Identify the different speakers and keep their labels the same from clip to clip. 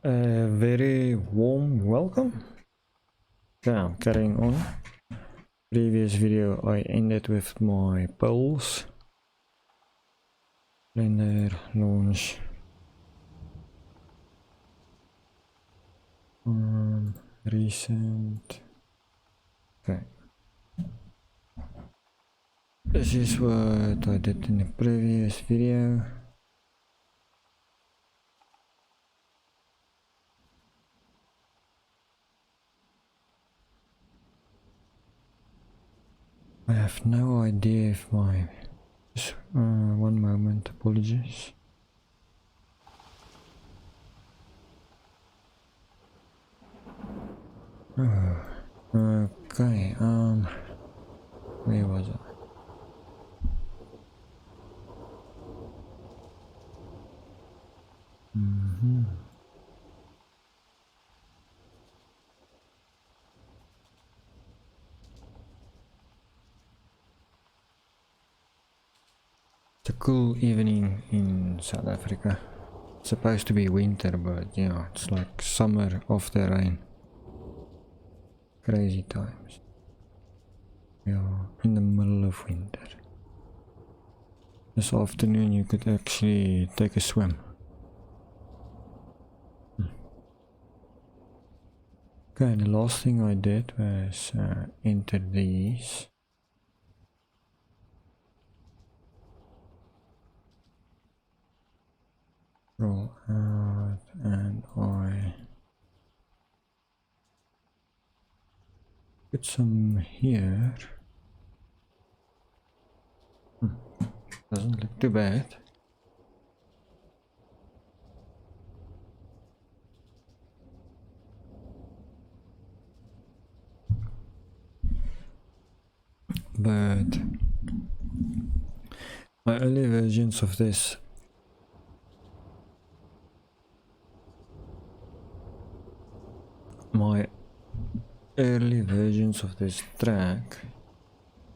Speaker 1: A very warm welcome. Now, carrying on. Previous video I ended with my polls. Blender, launch. Recent. Okay. This is what I did in the previous video. I have no idea if my... Just, one moment, apologies. Oh, okay, where was I? It's a cool evening in South Africa. It's supposed to be winter, but yeah, it's like summer of the rain. Crazy times. Yeah, in the middle of winter. This afternoon you could actually take a swim. Okay, the last thing I did was enter these. Roll out, and I put some here. Doesn't look too bad. But my early versions of this track,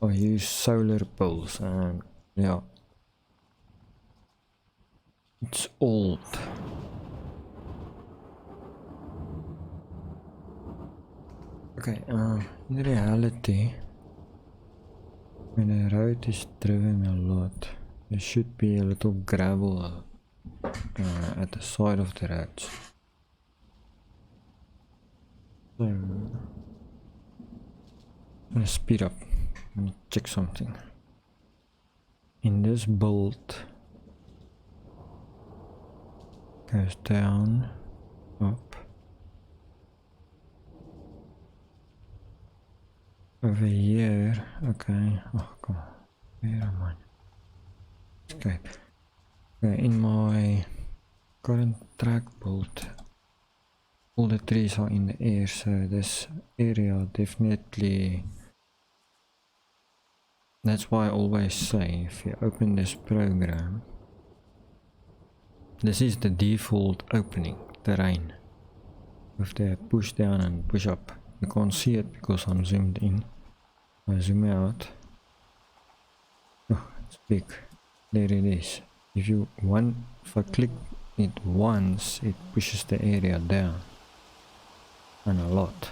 Speaker 1: I use solar poles, and yeah, it's old. Okay, in reality, when a road is driven a lot, there should be a little gravel at the side of the roads. So, I'm gonna speed up and check something. In this bolt, goes down, up, over here. Okay, oh come on, where am I? Okay, in my current track bolt, all the trees are in the air, so this area definitely... That's why I always say, if you open this program, this is the default opening terrain with the push down and push up. You can't see it because I'm zoomed in. I zoom out. Oh, it's big. There it is. If I click it once, it pushes the area down, and a lot.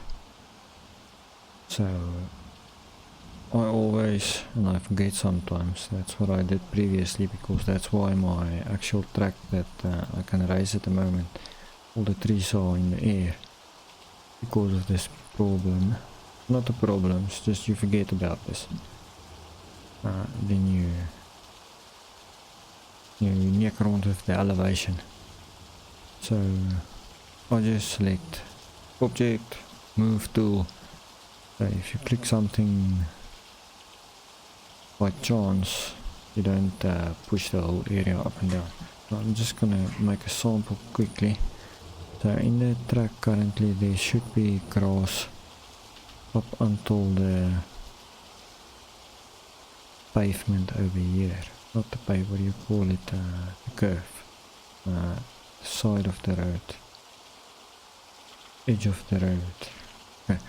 Speaker 1: So I always, and I forget sometimes, that's what I did previously, because that's why my actual track that I can raise at the moment, all the trees are in the air, because of this problem. Not a problem, it's just you forget about this. Then you neck around with the elevation. So I just select object, move tool. So if you click something by chance, you don't push the whole area up and down. So I'm just gonna make a sample quickly. So in the track currently there should be grass up until the pavement over here. Not the pavement, what do you call it? The curve. The side of the road. Edge of the road. Okay.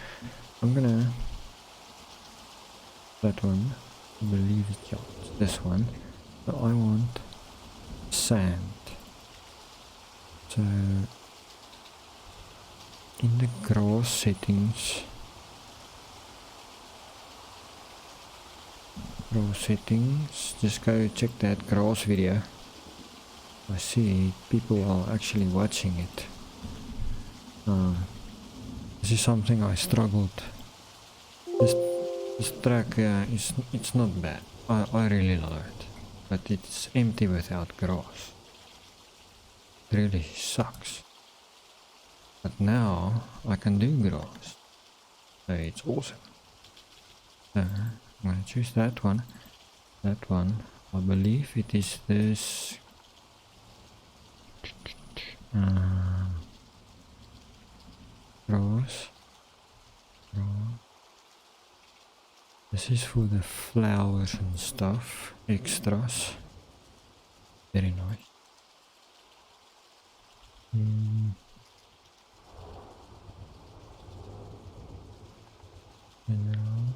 Speaker 1: I'm gonna... that one. I believe it's this one. So I want sand. So in the grass settings. Grass settings. Just go check that grass video. I see people are actually watching it. This is something I struggled. This track it's not bad. I really love it, but it's empty without grass. It really sucks. But now I can do grass, so it's awesome. So I'm gonna choose that one. That one. I believe it is this. Grass. This is for the flowers and stuff, extras. Very nice. General.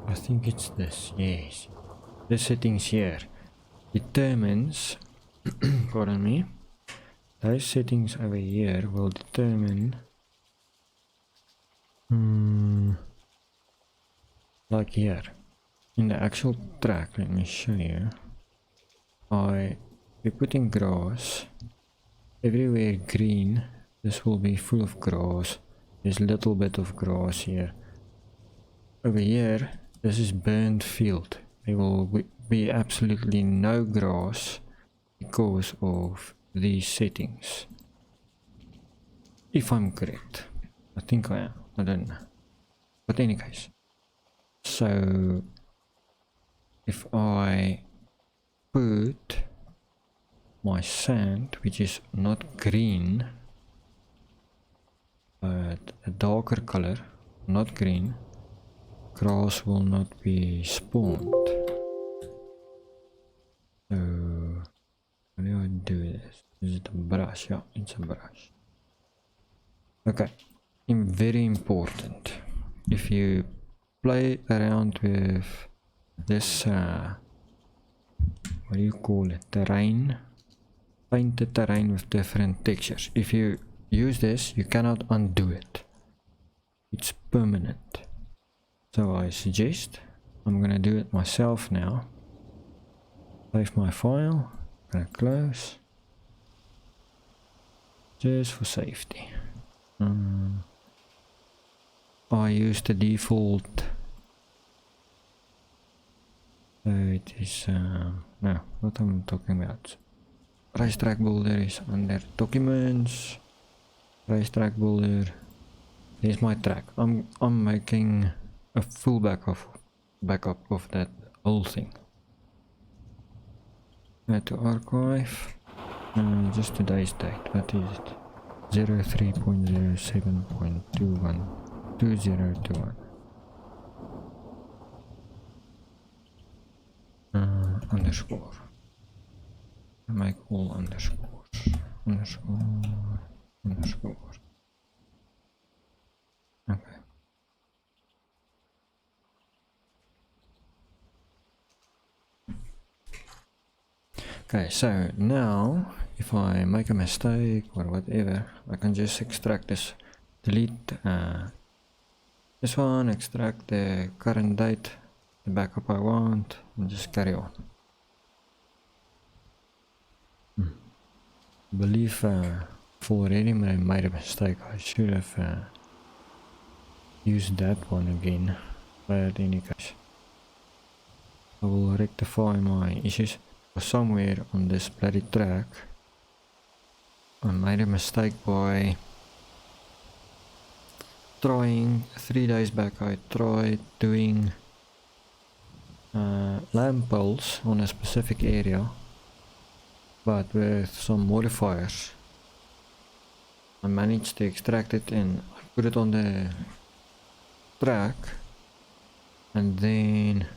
Speaker 1: I think it's this, yes. The settings here determines, pardon me, those settings over here will determine, like here, in the actual track, let me show you. We're putting grass, everywhere green, this will be full of grass, there's a little bit of grass here. Over here, this is burnt field. There will be absolutely no grass because of these settings. If I'm correct. I think I am. I don't know. But in any case. So if I put my sand, which is not green, but a darker color, not green, grass will not be spawned. So how do I do this? Is it a brush? Yeah, it's a brush. Okay, very important. If you play around with this, what do you call it? Terrain. Paint the terrain with different textures. If you use this, you cannot undo it. It's permanent. So I suggest, I'm gonna do it myself now. Save my file, gonna close. Just for safety. I use the default. So it is, no, what I'm talking about. Racetrack builder is under documents. Racetrack builder. Here's my track. I'm making a full backup of that whole thing. Add to archive. Just today's date. What is it? 03.07.21 underscore. Make all underscores. Underscore. Okay. Okay, so now if I make a mistake or whatever, I can just extract this, delete this one, extract the current date, the backup I want, and just carry on. I believe I've already made a mistake. I should have used that one again, but in any case I will rectify my issues. Somewhere on this bloody track I made a mistake by trying 3 days back. I tried doing lamposts on a specific area, but with some modifiers. I managed to extract it and I put it on the track, and then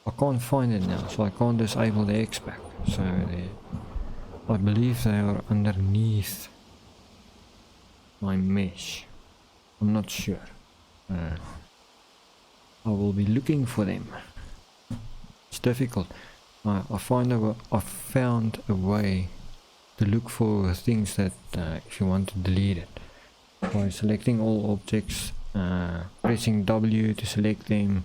Speaker 1: I can't find it now, so I can't disable the X-Pack. So I believe they are underneath my mesh. I'm not sure. I will be looking for them. It's difficult. I found a way to look for things that if you want to delete it by selecting all objects, pressing W to select them,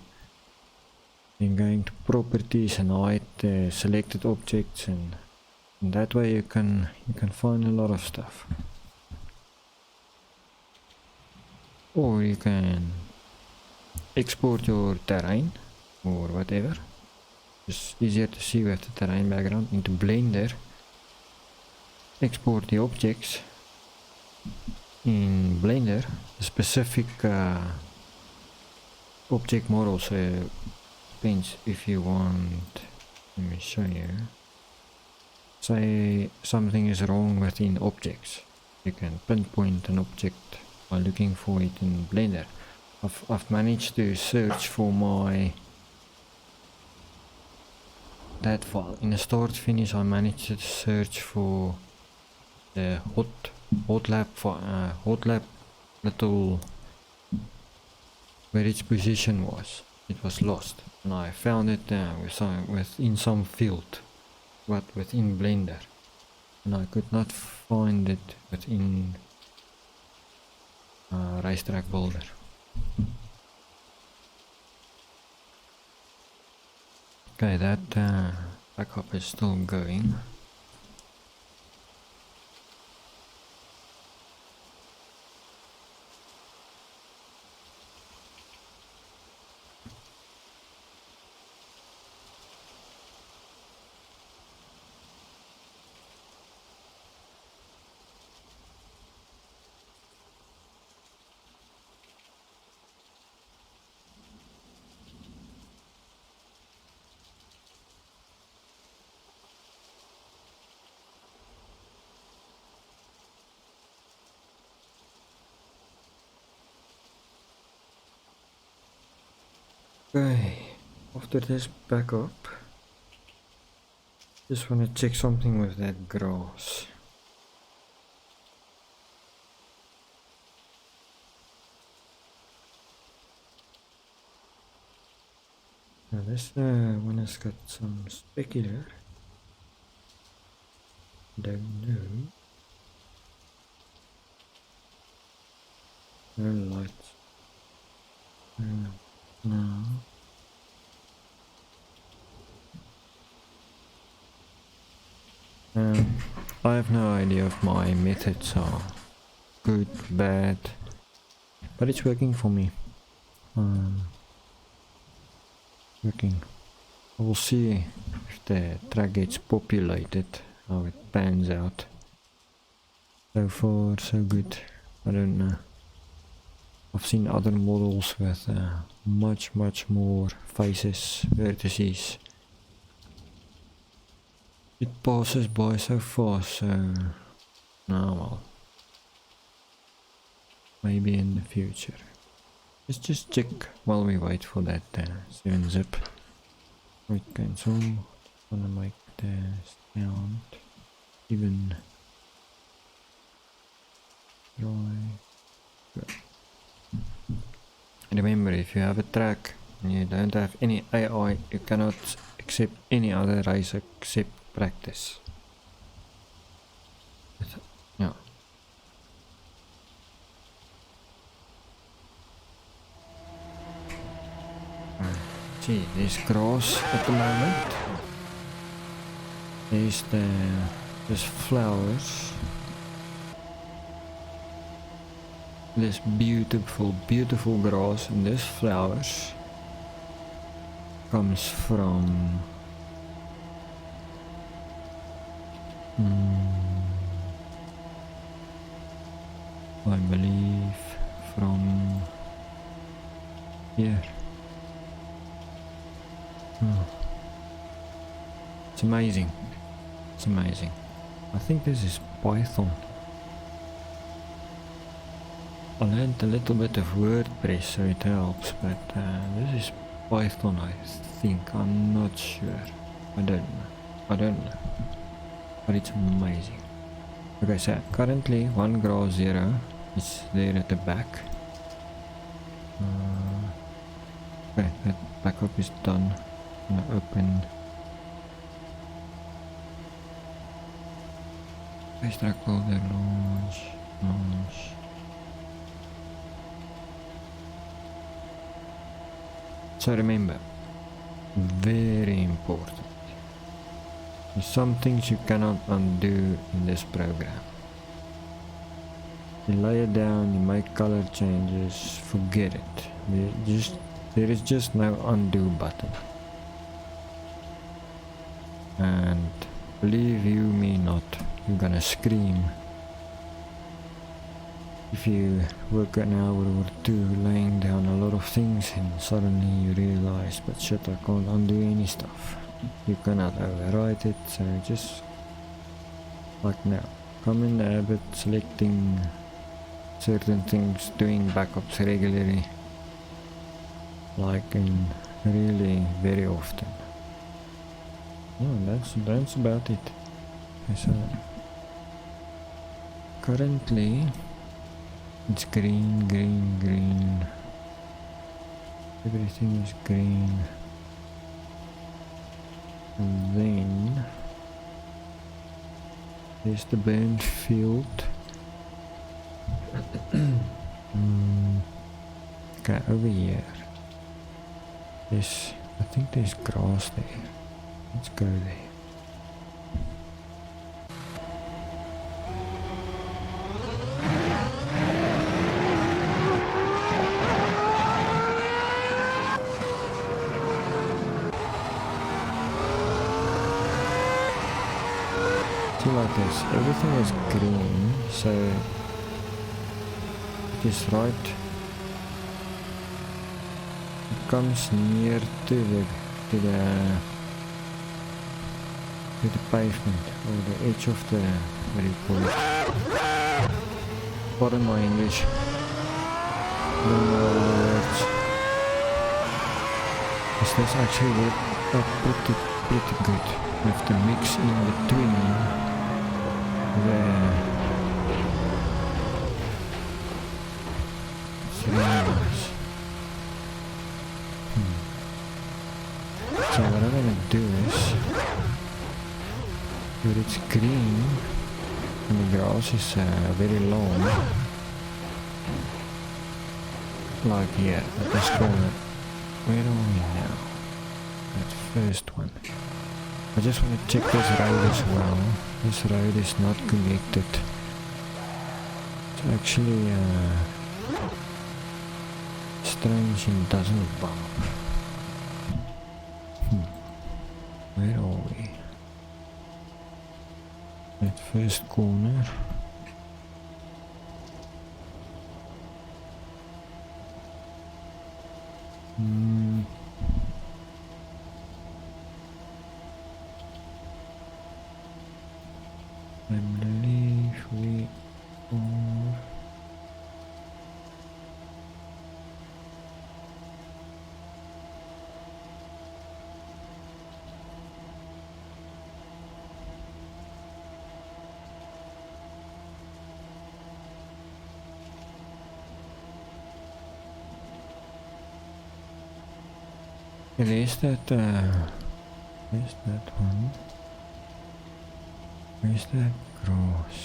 Speaker 1: then going to properties and hide the selected objects, and that way you can find a lot of stuff. Or you can export your terrain or whatever. It's easier to see with the terrain background into Blender. Export the objects in Blender, the specific object model. So depends if you want. Let me show you. Say something is wrong within objects, you can pinpoint an object by looking for it in Blender. I've managed to search for that file in the start finish. I managed to search for the hot lap little where its position was. It was lost, and I found it within some field, but within Blender, and I could not find it within Racetrack Builder. Okay, that backup is still going. Okay, after this backup, just want to check something with that grass. Now this one has got some specular. Don't know. No lights. No. I have no idea if my methods are good, bad, but it's working for me. Working. I will see if the track gets populated, how it pans out. So far, so good. I don't know. I've seen other models with much more faces, vertices. It passes by so fast, so now well, maybe in the future. Let's just check while we wait for that 7-zip. Right, cancel. Wanna make the sound even right. Remember, if you have a track and you don't have any AI, you cannot accept any other race except practice. Yeah. See, there's grass at the moment. There's flowers. This beautiful grass, and this flowers comes from I believe from here. It's amazing. It's amazing. I think this is Python. I learned a little bit of WordPress, so it helps, but this is Python, I think. I'm not sure. I don't know. but it's amazing. Okay, so currently one grass 0 is there at the back. Okay, that backup is done. I'm gonna open track folder, launch. So remember, very important. There's some things you cannot undo in this program. You lay it down, you make color changes, forget it. There is just no undo button. And believe you me not, you're gonna scream if you work an hour or two laying down a lot of things and suddenly you realize, but shit, I can't undo any stuff. You cannot overwrite it, so just like now, come in the habit selecting certain things, doing backups regularly, like in really very often. Oh, that's about it. Okay, so currently it's green. Everything is green. And then there's the burnt field. Okay, over here. I think there's grass there. Let's go there. See, like this, everything is green, so it is right. It comes near to the pavement or the edge of the, what do you call it? Pardon my English. Don't know all the words. This actually worked out pretty good. You have to mix in between the cylinders. So what I'm gonna do is, when it's green and the grass is very long, like here at this corner. Where are we now? That first one. I just want to check this road as well. This road is not connected. It's actually strange and doesn't bump. Where are we? That first corner. I believe we are. There's that one. Where's that grass?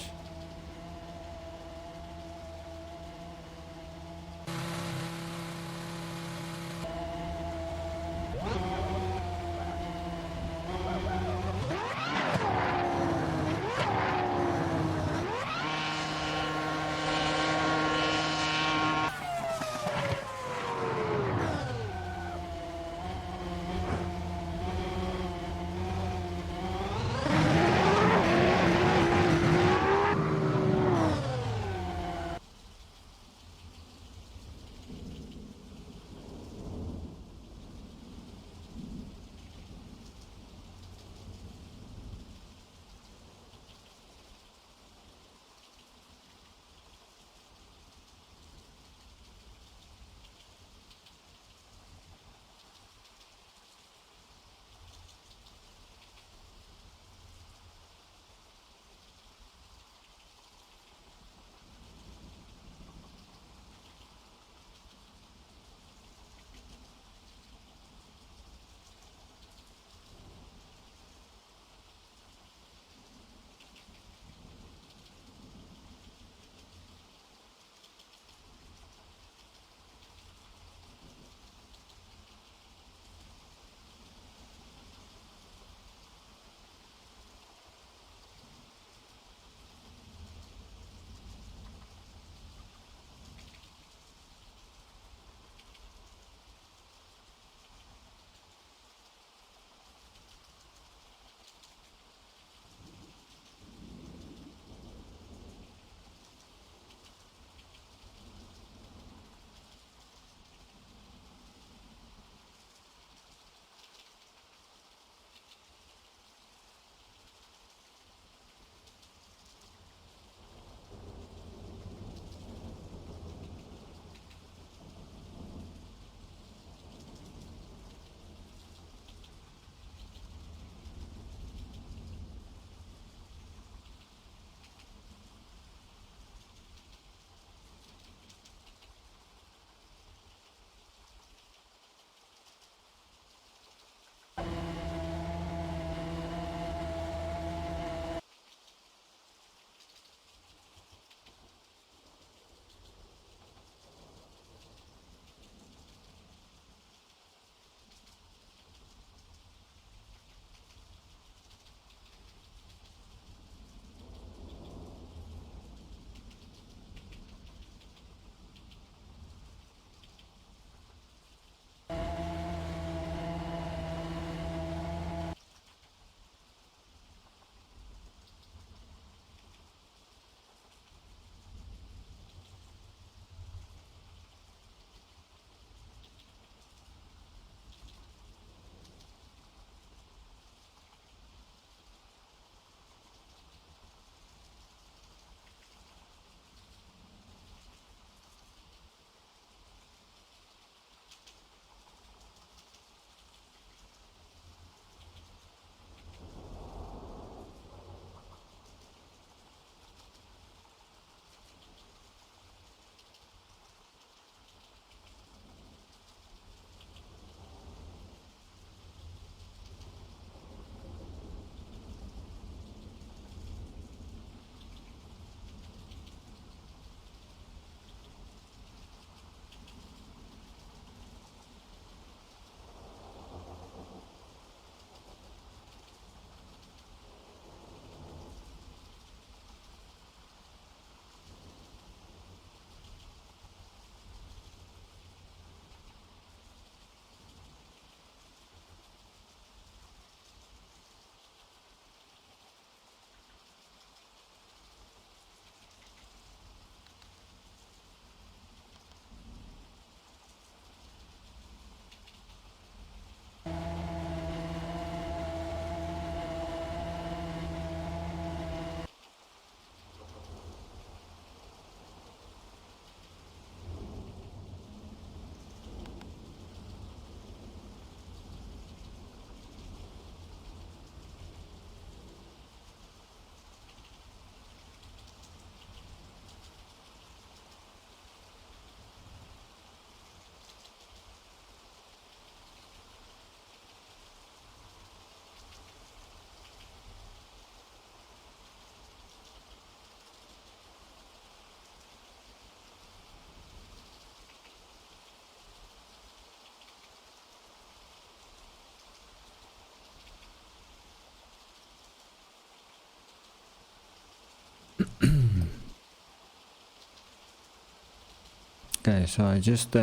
Speaker 1: Okay, so I just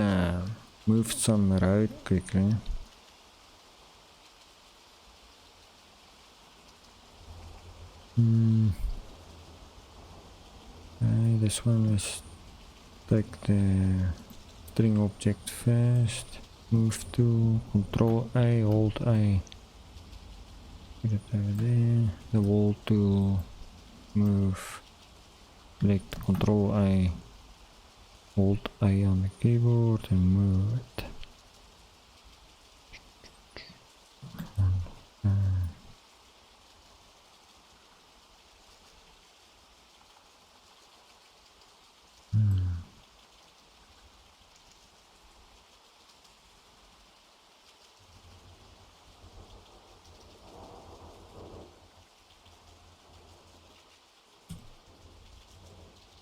Speaker 1: moved some road quickly. Okay, this one, let's take the string object first. Move to Control A, Hold A. Put it over there. The wall tool, move. Select Control A, Hold A on the keyboard and move it.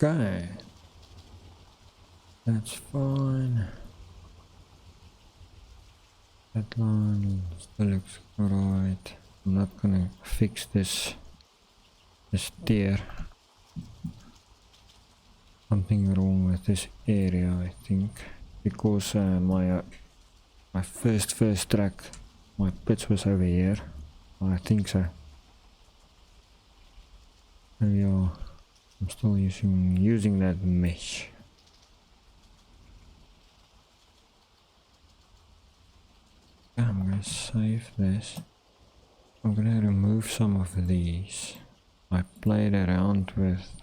Speaker 1: Okay, that's fine. That line still looks alright. I'm not gonna fix this tier. Something wrong with this area, I think, because my first track, my pits was over here. I think so. There we are. I'm still using that mesh. I'm gonna save this. I'm gonna remove some of these. I played around with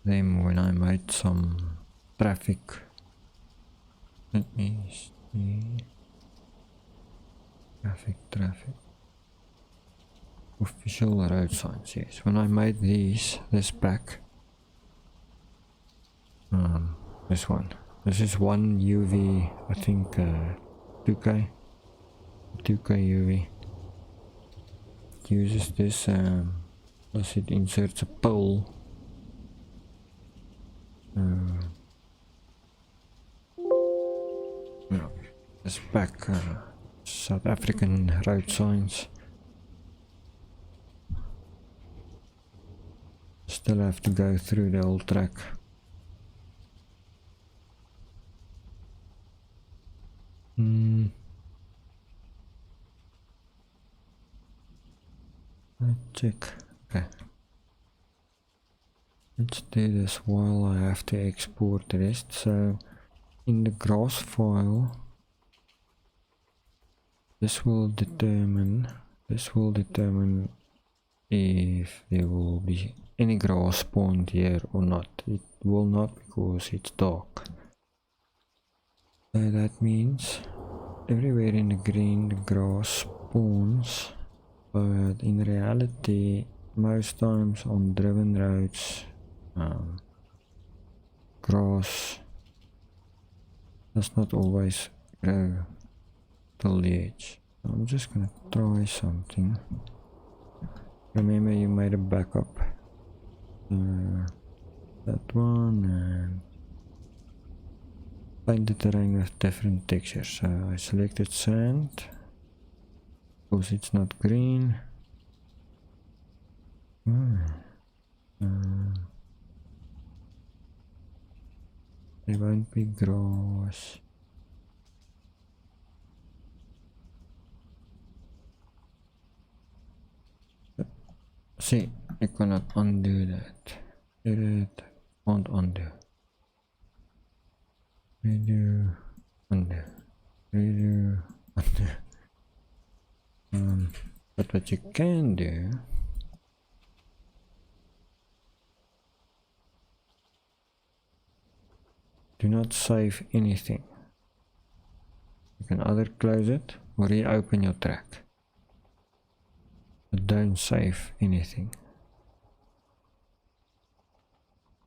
Speaker 1: them when I made some traffic. Let me see. Traffic. Official road signs, yes. When I made this pack, this one. This is one UV, I think 2K UV. It uses this, plus it inserts a pole. Yeah, this pack, South African road signs. Still have to go through the whole track. Let's check. Okay. Let's do this while I have to export the rest. So in the grass file, this will determine if there will be any grass spawned here or not. It will not, because it's dark. So that means everywhere in the green the grass spawns, but in reality most times on driven roads grass does not always grow till the edge. So I'm just gonna try something. Remember, you made a backup. That one, and paint the terrain with different textures. So I selected sand because it's not green. There won't be grass. See, I cannot undo that. Edit, can't undo. Redo, undo. Redo, undo. But what you can do, do not save anything. You can either close it or reopen your track, but don't save anything.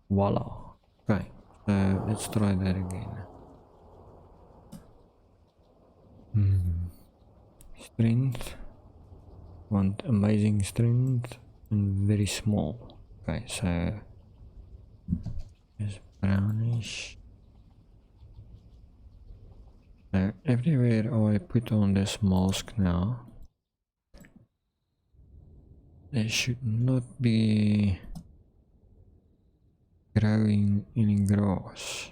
Speaker 1: Voila. Okay, so let's try that again. Strength, want amazing strength and very small. Okay, so it's brownish. So everywhere I put on this mask now, They should not be growing any grass.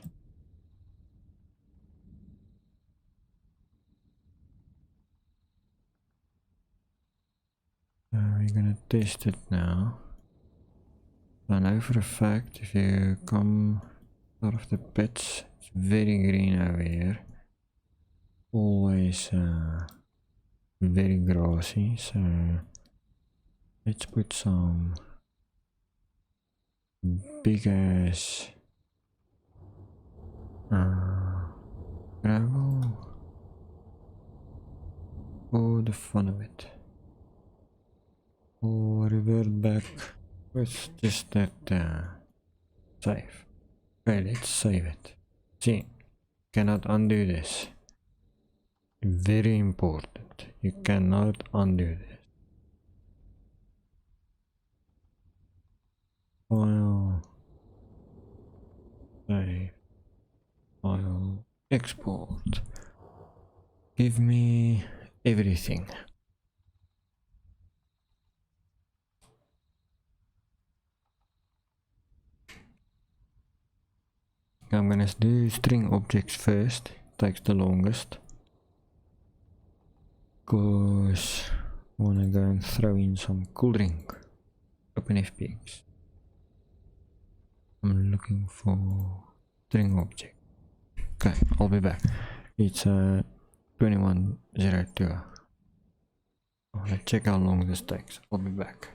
Speaker 1: We're gonna test it now. I know for a fact if you come out of the pits, it's very green over here. Always very grassy, so let's put some big ass gravel for the fun of it. We'll revert back with just that save. Okay, let's save it. See, cannot undo this. Very important. You cannot undo this. File, save, file, export. Give me everything. I'm gonna do string objects first. Takes the longest. Because I wanna go and throw in some cool drink. Open FPX. I'm looking for string object. Okay, I'll be back. It's 2102. Let's check how long this takes. I'll be back.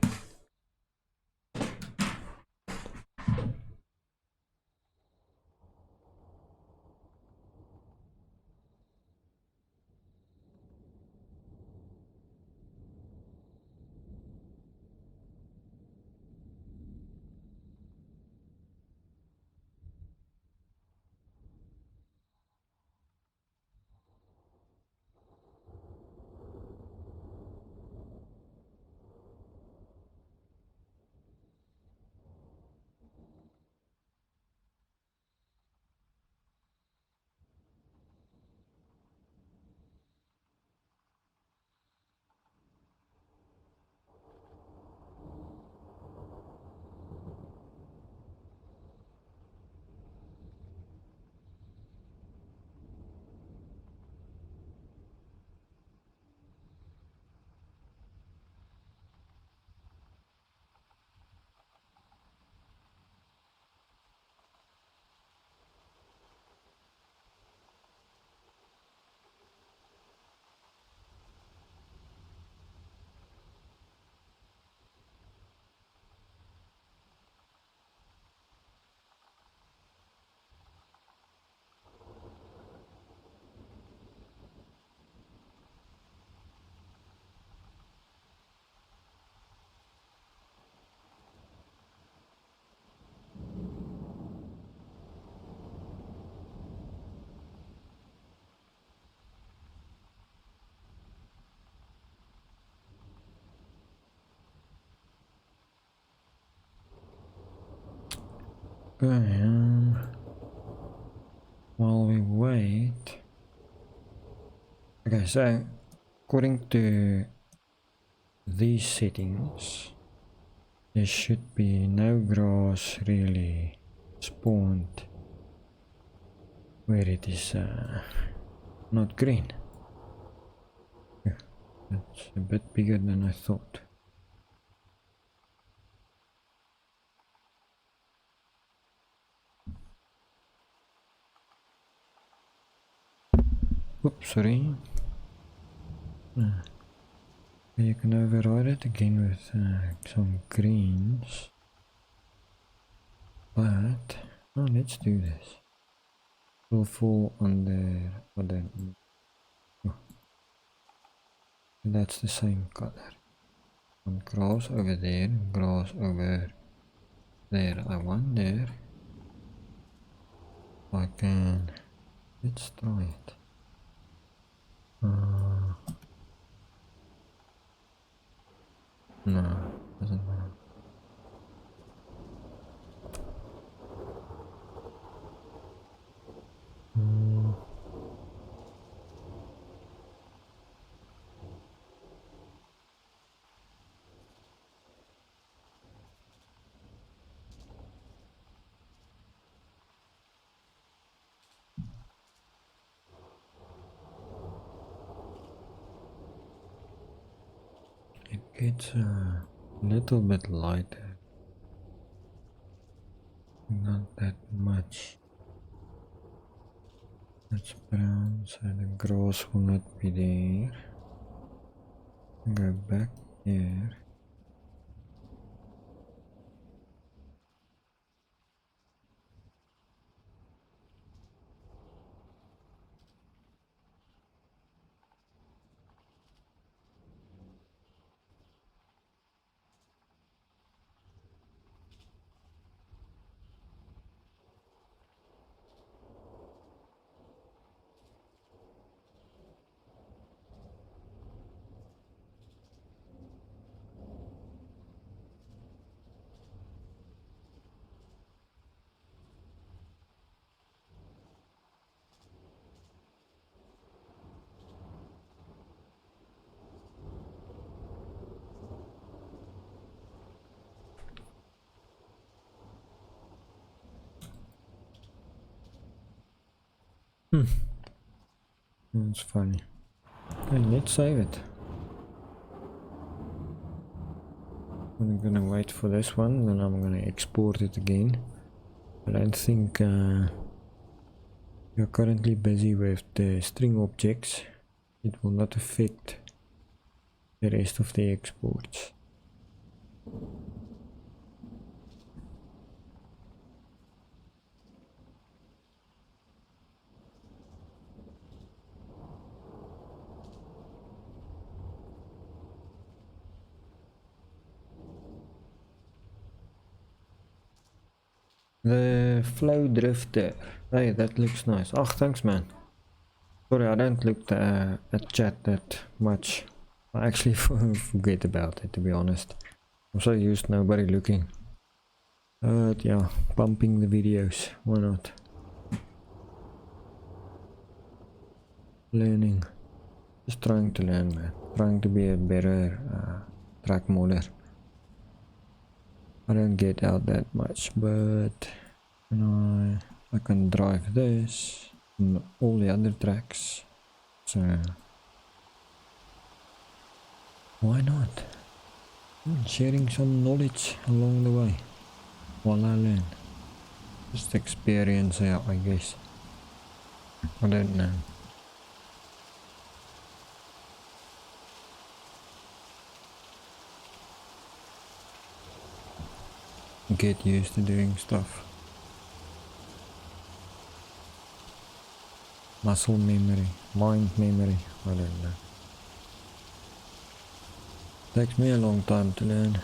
Speaker 1: Okay, while we wait. Okay, so according to these settings, there should be no grass really spawned where it is not green. Yeah, that's a bit bigger than I thought. Oops, sorry. You can override it again with some greens. But let's do this. Will fall under other. Oh, that's the same color. Some grass over there, grass over there. I wonder if I can. Let's try it. No, doesn't work. It's a little bit lighter, not that much. It's brown, so the grass will not be there. Go back here. That's funny. Okay, let's save it. I'm gonna wait for this one, then I'm gonna export it again. I don't think you're currently busy with the string objects. It will not affect the rest of the exports. The flow drifter. Hey, that looks nice. Oh, thanks, man. Sorry, I don't look at chat that much. I actually forget about it, to be honest. I'm so used to nobody looking. But yeah, pumping the videos. Why not? Learning. Just trying to learn, man. Trying to be a better track modder. I don't get out that much, but you know, I can drive this and all the other tracks, so why not? Sharing some knowledge along the way while I learn. Just experience, I guess. I don't know. Get used to doing stuff. Muscle memory, mind memory, I don't know. Takes me a long time to learn.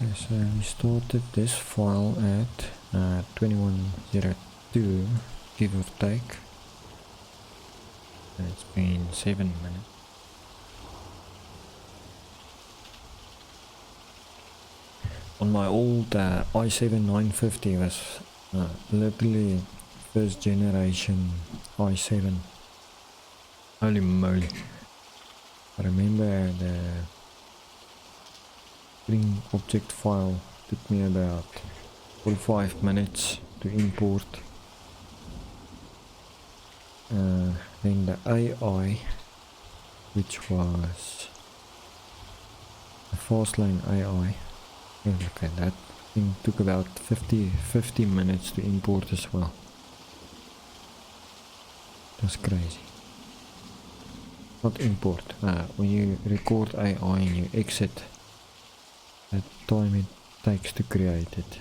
Speaker 1: Okay, so we started this file at 2102, give or take. It's been 7 minutes. On my old i7 950 was literally first generation i7. Holy moly. I remember the string object file took me about 45 minutes to import. Then the AI, which was the Fastlane AI. Okay, that thing took about 50 minutes to import as well. That's crazy. Not import, when you record AI and you exit, that time it takes to create it.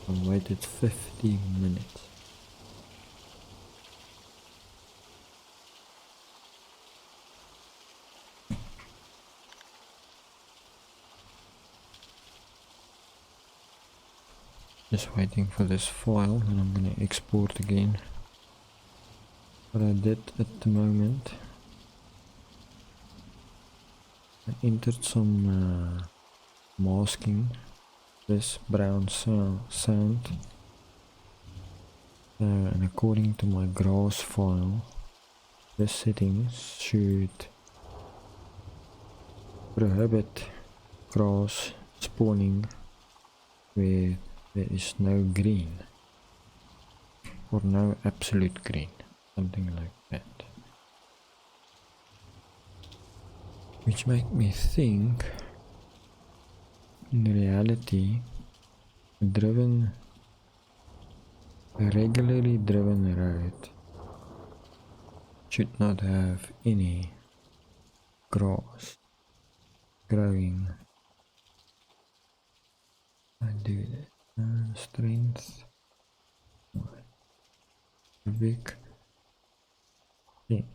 Speaker 1: I waited 50 minutes. Just waiting for this file and I'm gonna export again. What I did at the moment, I entered some masking, this brown sound, and according to my grass file, the settings should prohibit grass spawning where there is no green or no absolute green, something like that. which make me think in reality a regularly driven road should not have any grass growing. I do that. Strength. Big. Yeah.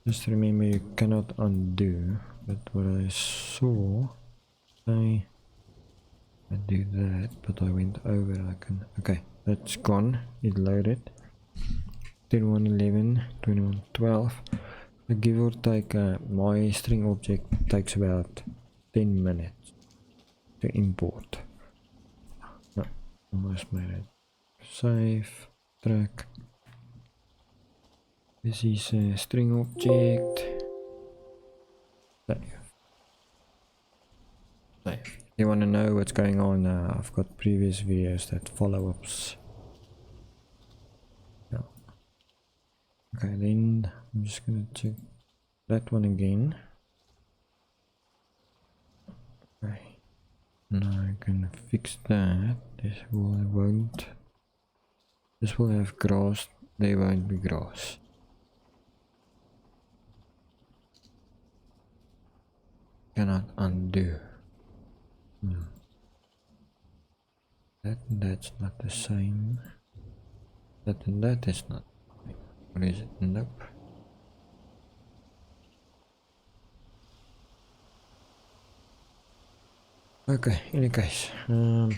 Speaker 1: Just remember you cannot undo, but what I saw, I do that, but I went over, I can, okay, that's gone, it loaded. 2111, 2112, give or take, my string object takes about 10 minutes to import. No, almost made it. Save, track. This is a string object. Save. Save. You want to know what's going on? I've got previous videos that follow ups. Yeah. Okay, then I'm just gonna check that one again. Okay. Now I can fix that. This won't. This will have grass. There won't be grass. Cannot undo. That and that's not the same. That and that is not. What is it? Nope. Okay, in any case. So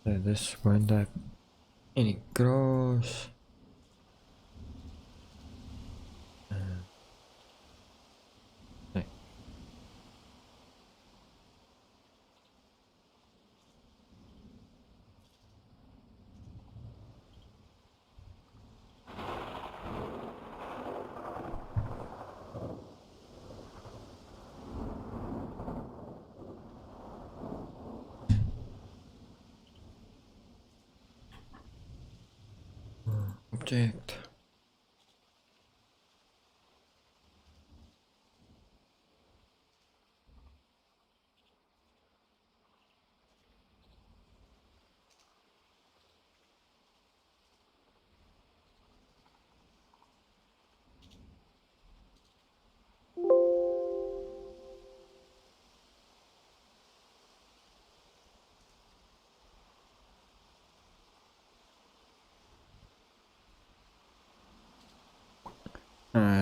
Speaker 1: this won't have any grass. Object.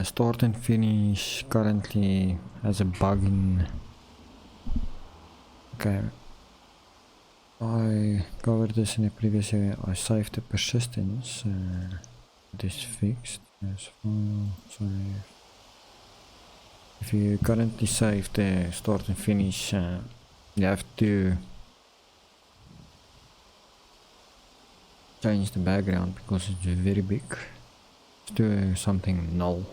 Speaker 1: Start and finish currently has a bug in. Okay, I covered this in a previous area. I saved the persistence. It is fixed as well. Sorry. If you currently save the start and finish, you have to change the background because it's very big. Let's do something null.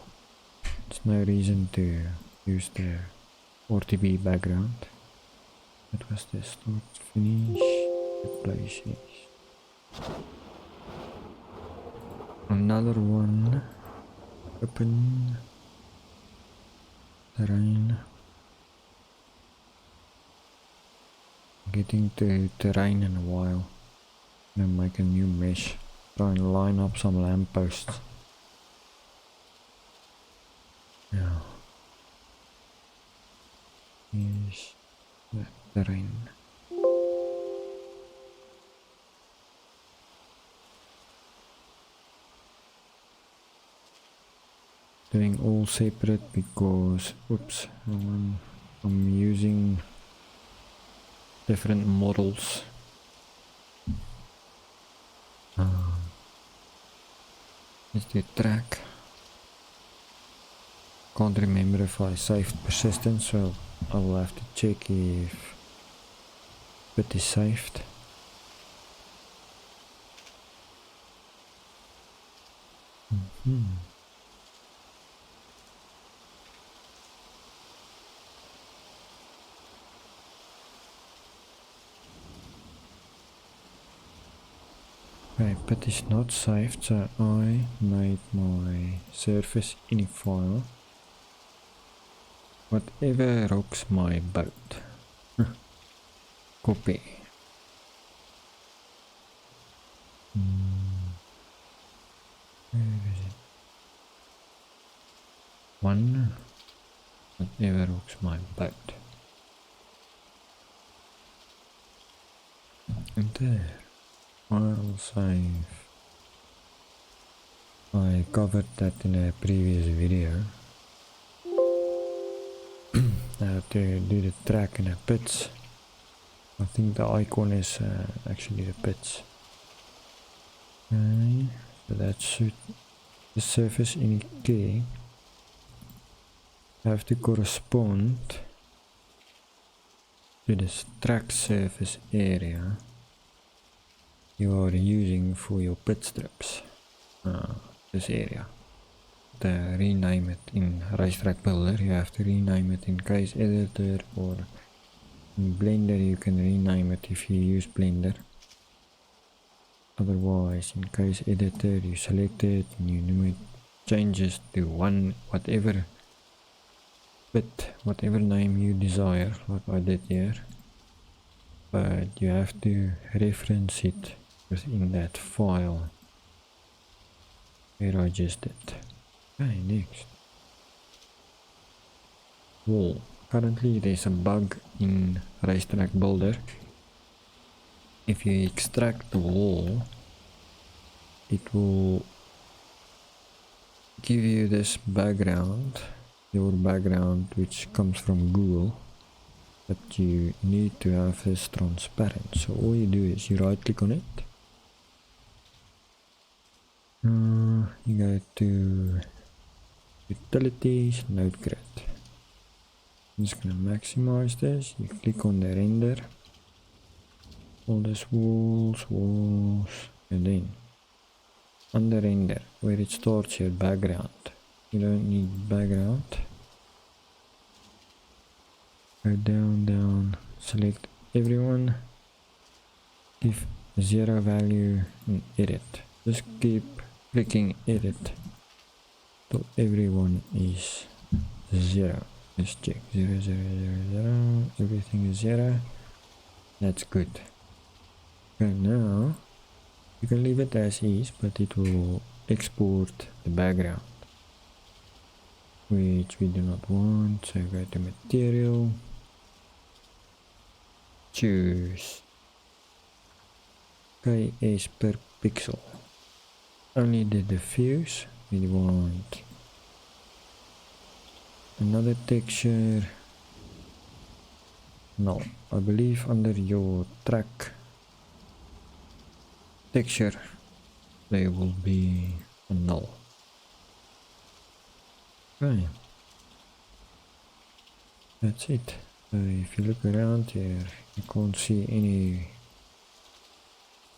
Speaker 1: There's no reason to use the RTB background. That was the start finish replaces. Another one. Open terrain. Getting to terrain in a while. Then make a new mesh. Try and line up some lampposts. Yeah. Here's the terrain. Doing all separate because, oops, I'm using different models. Let's do track. Can't remember if I saved persistence, so I will have to check if it is saved. Okay, but it's not saved, so I made my surface ini file. Whatever rocks my boat. Copy. Where is it? One. Whatever rocks my boat. And there. File save. I covered that in a previous video. How to do the track in the pits. I think the icon is actually the pits. Okay, so that's the surface in key have to correspond to this track surface area you are using for your pit strips. This area. To rename it in Racetrack Builder, you have to rename it in Case Editor, or in Blender you can rename it if you use Blender. Otherwise, in Case Editor you select it and you name it, changes to one whatever bit, whatever name you desire, like I did here. But you have to reference it within that file where I just did. Okay, next. Wall. Currently there's a bug in Racetrack Builder. If you extract the wall, it will give you this background, your background, which comes from Google, but you need to have this transparent. So all you do is you right click on it, you go to Utilities, Node Grid. I'm just gonna maximize this. You click on the render, all these walls, and then under render, where it starts your background, you don't need background. Go down, select everyone, give 0 value and edit. Just keep clicking edit till everyone is 0. Let's check 0, 0, 0, 0. Everything is 0. That's good. Okay, now you can leave it as is, but it will export the background, which we do not want. So go to material, choose KS per pixel. Only the diffuse. We want another texture. No, I believe under your track texture there will be a null. Okay, that's it. So if you look around here, you can't see any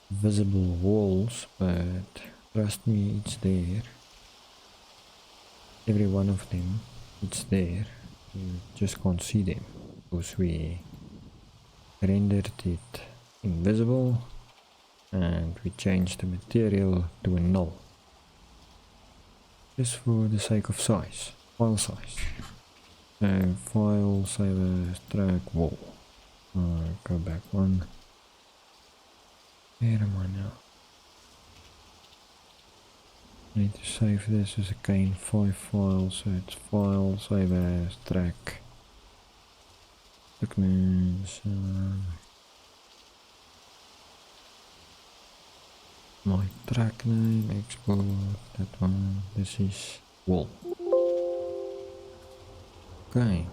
Speaker 1: visible walls, but trust me, it's there. Every one of them, it's there. You just can't see them because we rendered it invisible and we changed the material to a null, just for the sake of size, file size. So file, save as track, wall. Go back one. Where am I now? I need to save this as a Kane 5 file, so it's file, save as track, documents, my track name, export, that one, this is wall. Okay.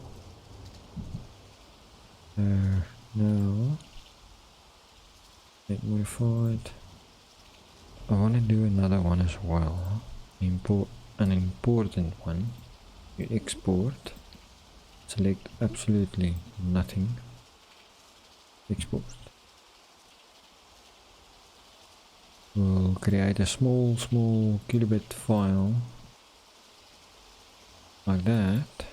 Speaker 1: Now, get modified. I want to do another one as well. An important one. You export, select absolutely nothing, export. We'll create a small kilobit file like that.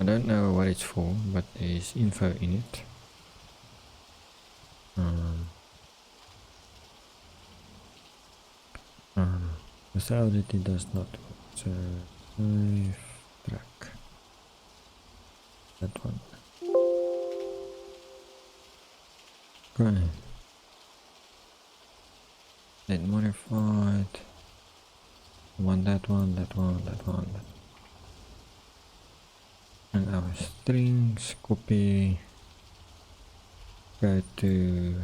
Speaker 1: I don't know what it's for, but there's info in it. without it does not work. So 5 track. That one. Okay. Then modified. That one. And our strings, copy, go to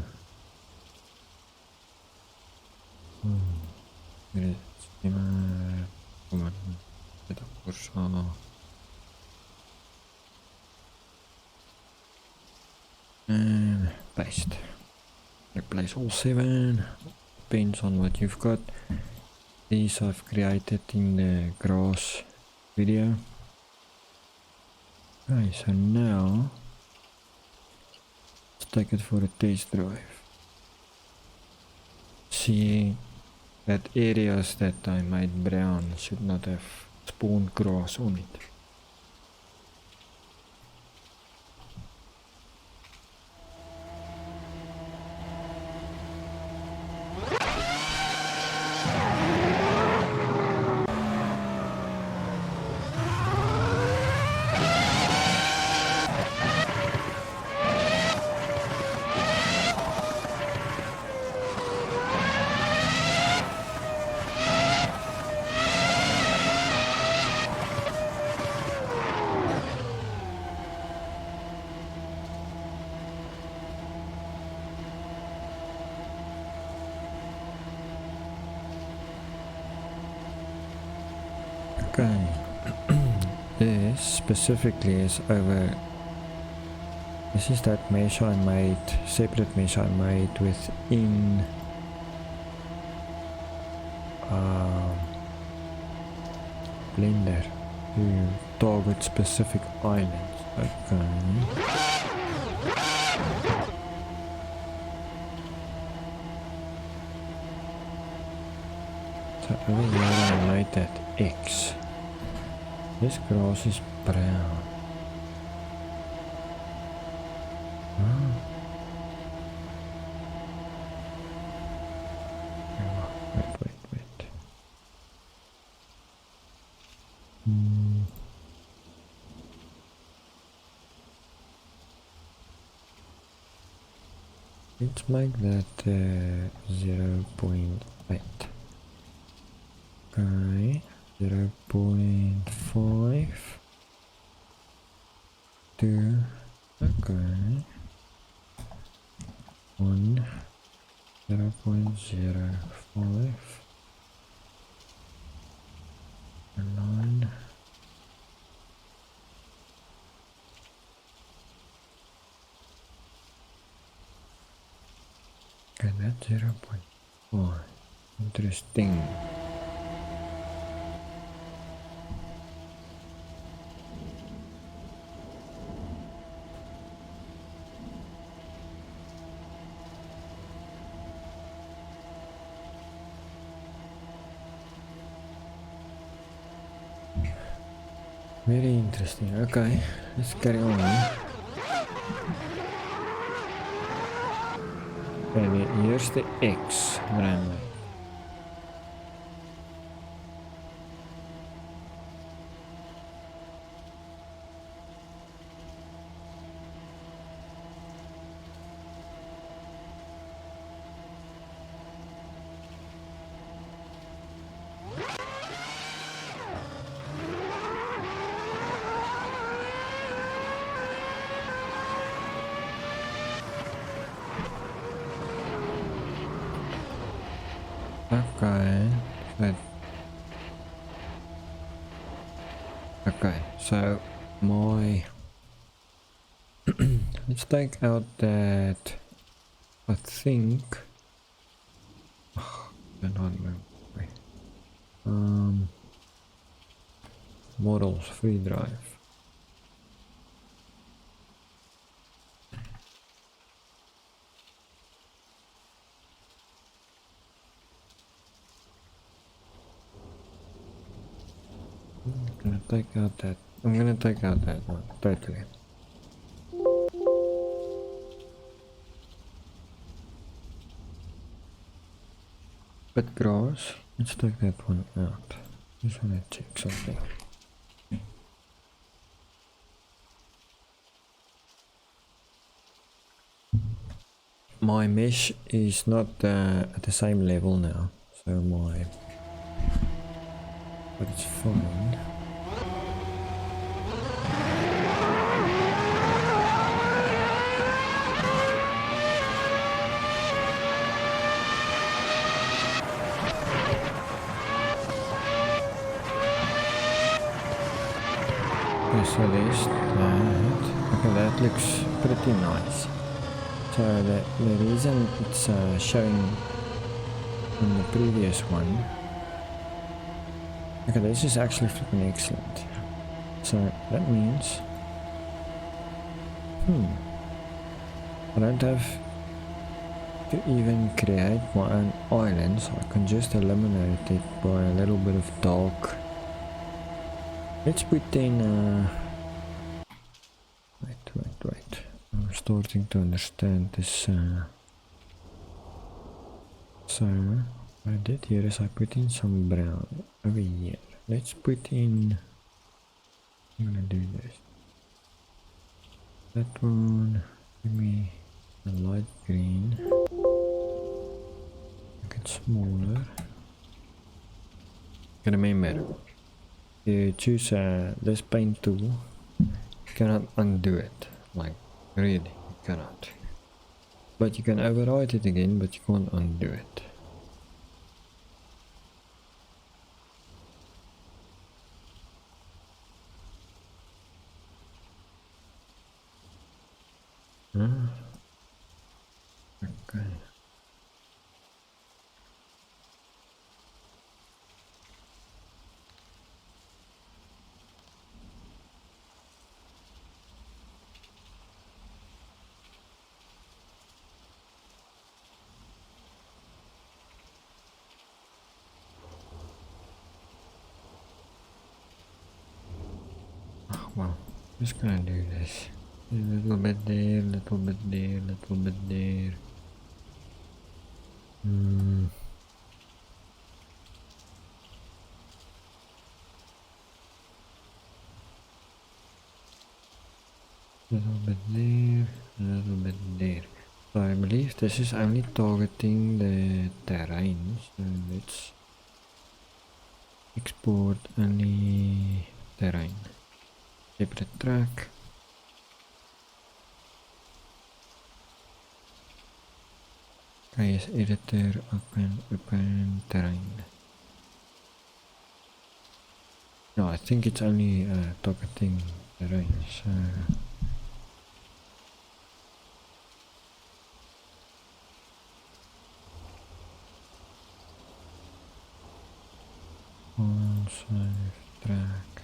Speaker 1: Assetto Corsa. And paste. Replace all 7. Depends on what you've got. These I've created in the grass video. Okay, so now let's take it for a test drive. See that areas that I made brown should not have spawned grass on it. Okay, this specifically is over. This is that mesh I made, separate mesh I made within Blender to target specific islands. Okay. So over here I made that X. This grass is brown. Wait. Let's make that 0.8. Okay, 0.5 2. Okay, 1 0.05 9. Okay, that's 0.4. Interesting. Very interesting. Okay, let's carry on. And here's the X that I made. Okay, but okay, so my let's take out that I think cannot remember. Models free drive. I'm gonna take out that one totally. But grass. Let's take that one out. Just want to check something. My mesh is not at the same level now, so but it's fine. Okay, so there's that. Okay, that looks pretty nice. So the reason it's showing on the previous one. Okay, this is actually flipping excellent. So that means I don't have to even create my own island, so I can just eliminate it by a little bit of dark. Let's put in wait. I'm starting to understand this. So what I did here is I put in some brown over here. Let's put in, I'm gonna do this. That one, give me a light green. Make it smaller. Remember, you choose this paint tool, you cannot undo it. Like, really, you cannot. But you can override it again, but you can't undo it. Okay. Well, just gonna do this. A little bit there, little bit there, little bit there. Little bit there, a little bit there. So I believe this is only targeting the terrain. So let's export only terrain. Separate track. Yes, editor, open terrain. No, I think it's only targeting terrain, so save track.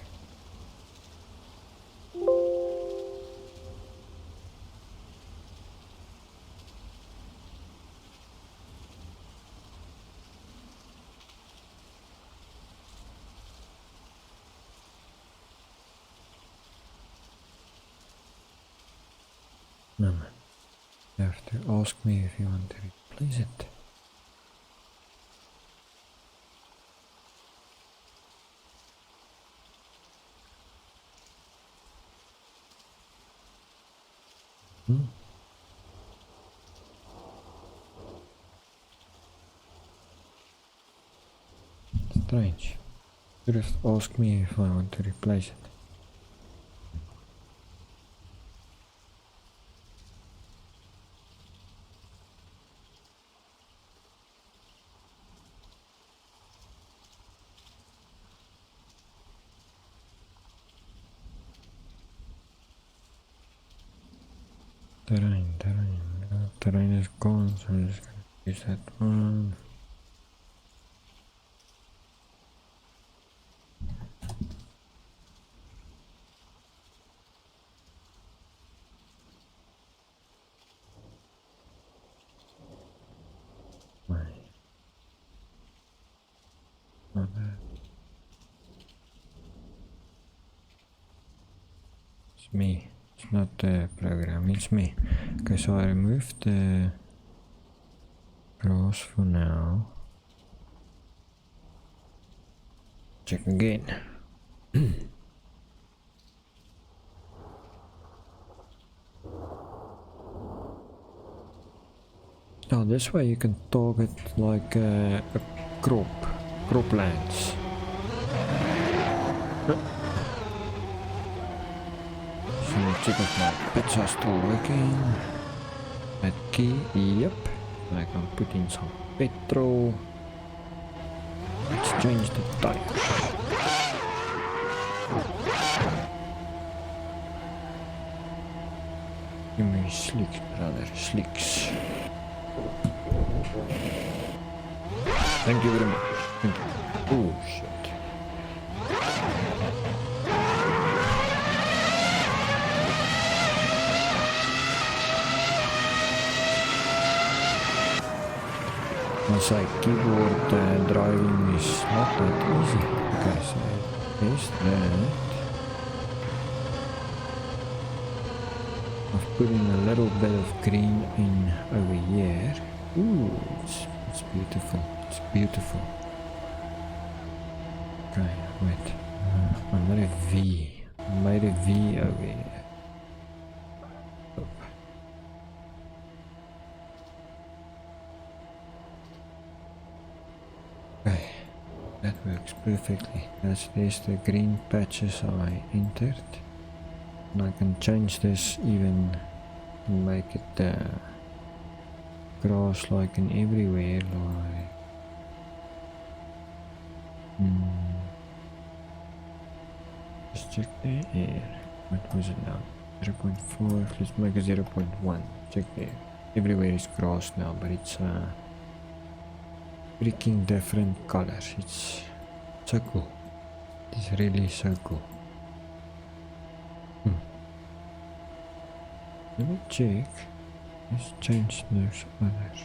Speaker 1: No, you have to ask me if you want to replace it. Strange. Just ask me if I want to replace it. Terrain is gone, so I'm just gonna use that one. Not that. It's me. It's not the program, it's me. Okay, so I removed the grass for now. Check again. Now this way you can target like a croplands. So check if my bits are still working. That key, yep. I can put in some petrol. Let's change the tire. Give me slicks, brother, slicks. Thank you very much. Thank you. Oh shit. As I keyboard driving is not that easy. Okay, so paste that. I've put in a little bit of green in over here. Ooh, it's beautiful. It's beautiful. Okay, wait. I made a V. I made a V over here. Okay, that works perfectly. There's the green patches I entered. And I can change this even and make it grass like in everywhere, like just check the air. What was it now? 0.4. Let's make it 0.1. Check there. Everywhere is grass now, but it's freaking different colors. It's so cool. It's really so cool. Let me check. Let's change those others.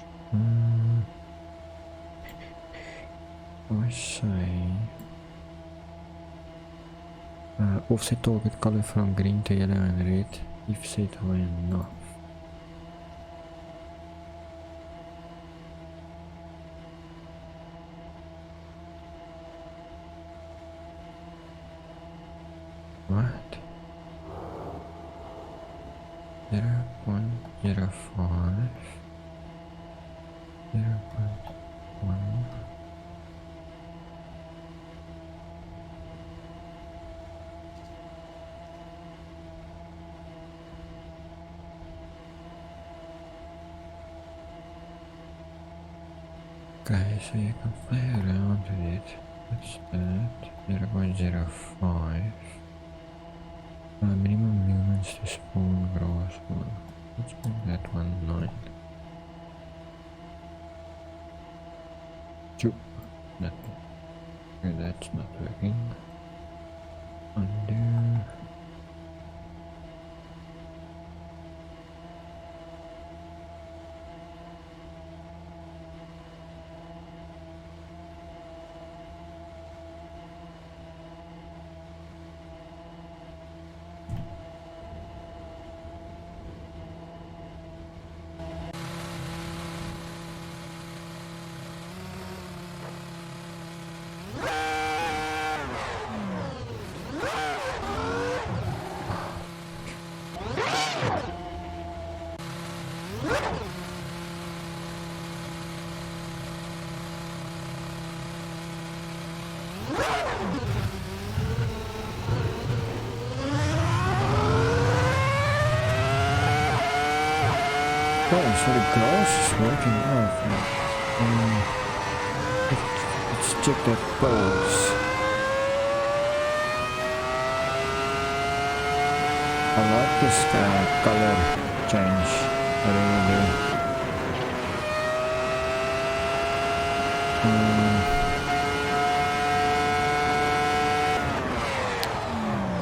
Speaker 1: I say offset target color from green to yellow and red if set high enough. What? 0.05 0.1. Okay, so you can play around with it. What's that? 0.05. Minimum movements to spawn grass one. Let's make that one 9. Choop. Nothing. Okay, that's not working. Undo. Oh, so the grass is working off. Let's check that poles. I like this color change. I really do.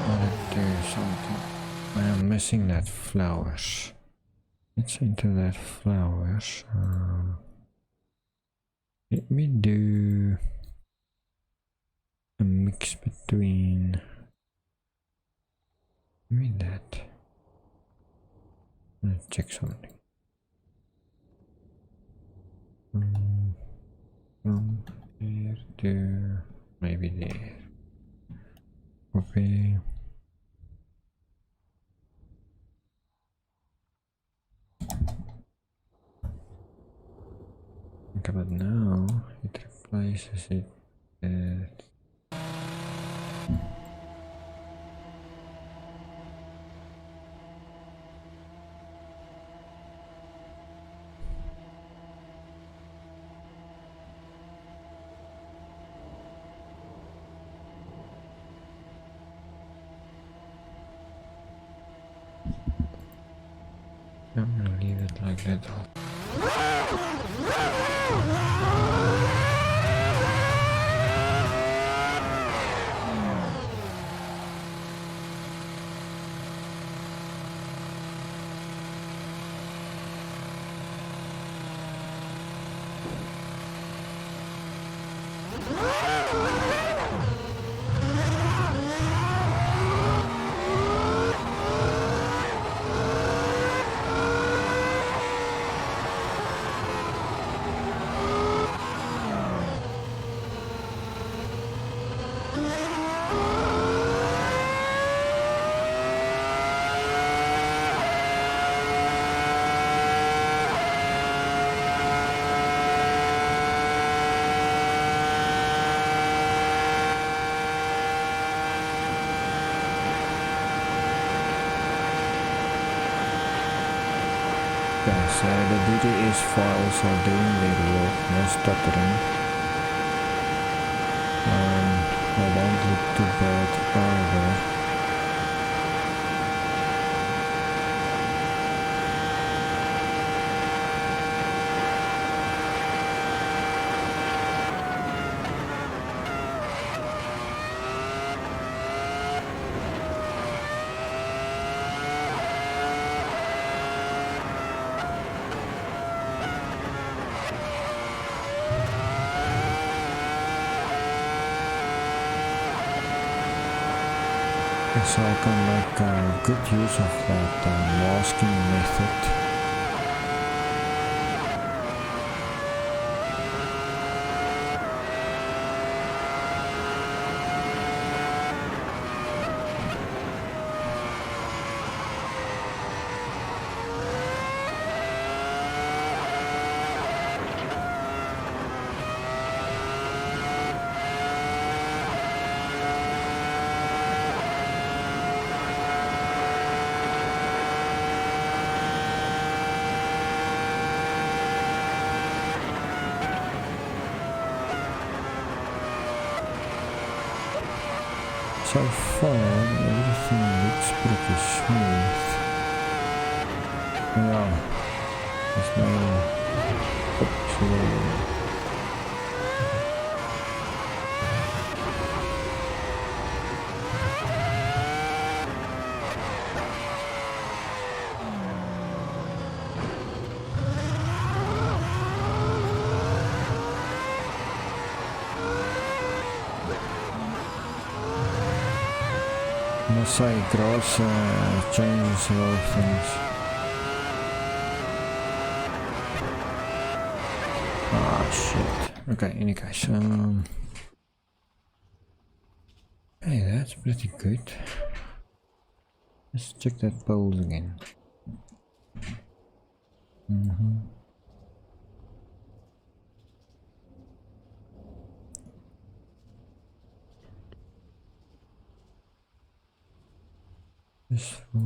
Speaker 1: Wanna do something. I am missing that flowers. Let's enter that flowers. Let me do a mix between. Give me that. Let's check something. From here to maybe there. Copy. Okay, but now it replaces it with I'm gonna leave it like that. Okay, so the DTS files are doing their work, no stuttering. I don't look too bad either. So I can make good use of that masking method. So far, everything looks pretty smooth. Yeah, there's no option. I must say, grass changes a lot of things. Ah, shit. Okay, any case, hey, that's pretty good. Let's check that pole again. This for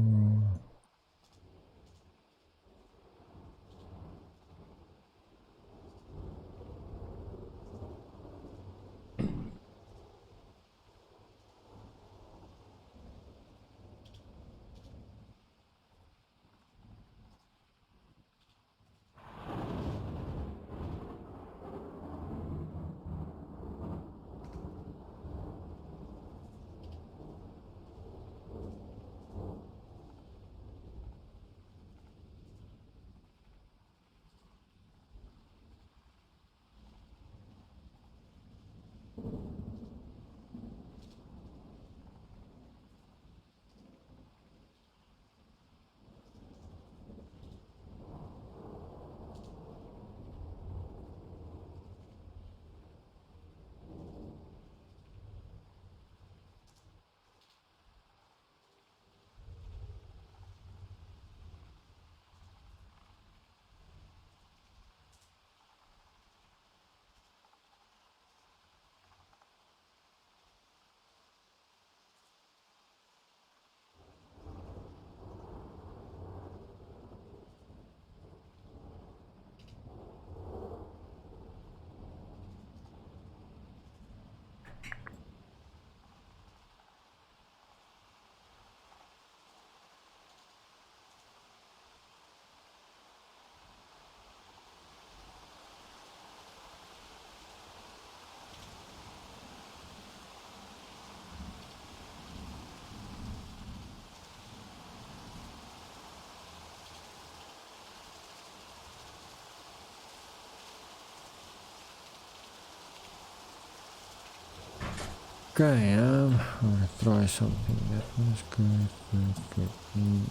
Speaker 1: Okay, I'm gonna try something. That one's good.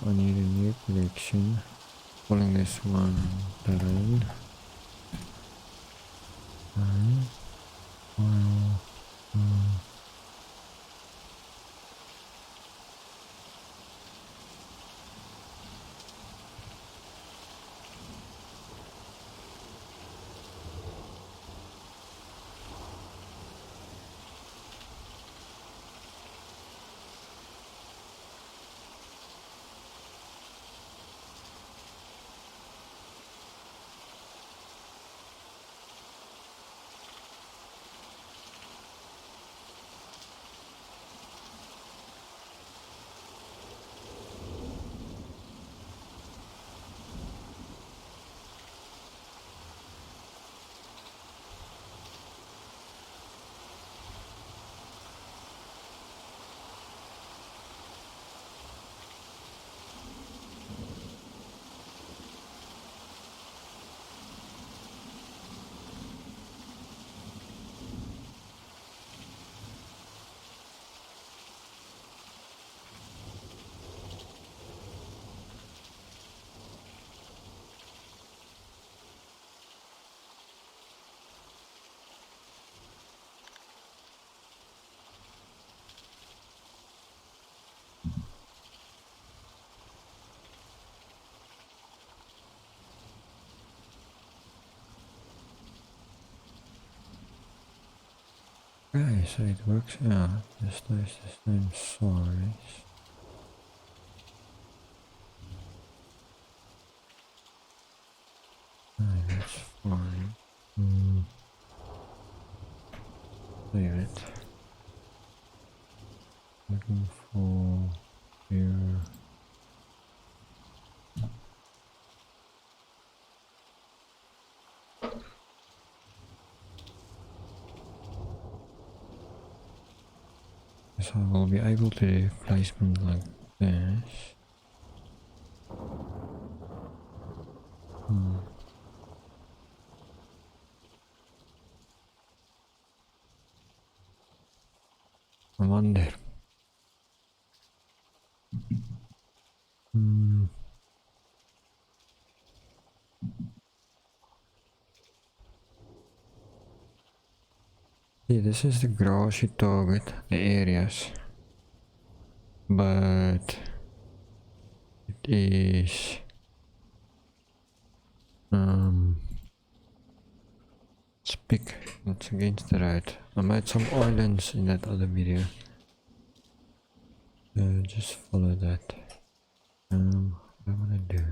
Speaker 1: I need a new collection. Calling this one terrain. Well, okay, so it works out. This stays the same size. Okay, that's fine. Save it. Looking for here. So I will be able to do placement like this. I wonder. Yeah, this is the grass you target, the areas. But it is it's big, it's against the road. I made some islands in that other video. Just follow that. What am I gonna do?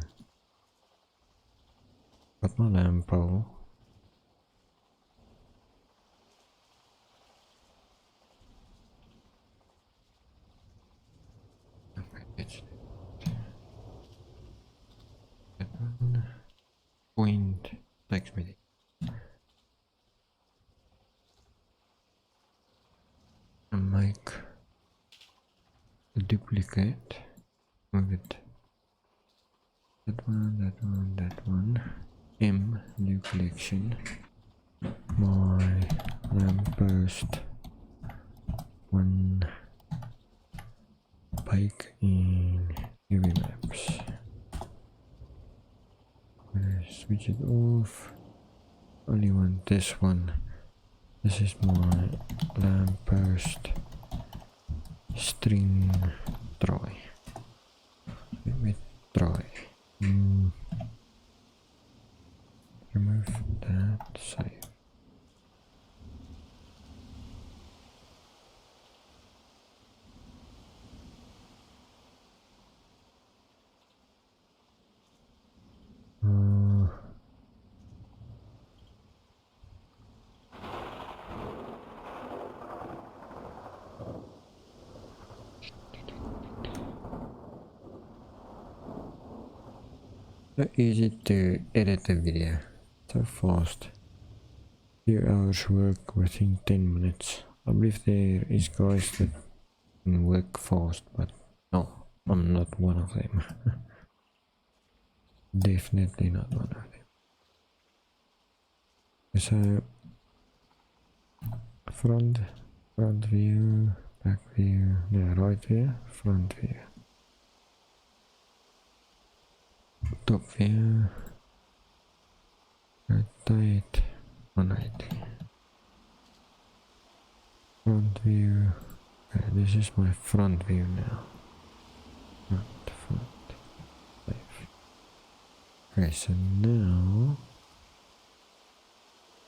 Speaker 1: Got my lamp pole. Okay, it's that one. Point takes me there. And make a duplicate. Move it. That one. M, new collection. My lamppost. One. Bike in UV maps. I'm gonna switch it off. Only want this one. This is my lamppost string try. Let me try. Remove that, save. So easy to edit a video, so fast. Few hours work within 10 minutes. I believe there is guys that can work fast, but no, I'm not one of them. Definitely not one of them. So front Front view, back view, yeah, right view, front view. Top view, rotate, 180. Front view, okay, this is my front view now. Front, save. Okay, so now,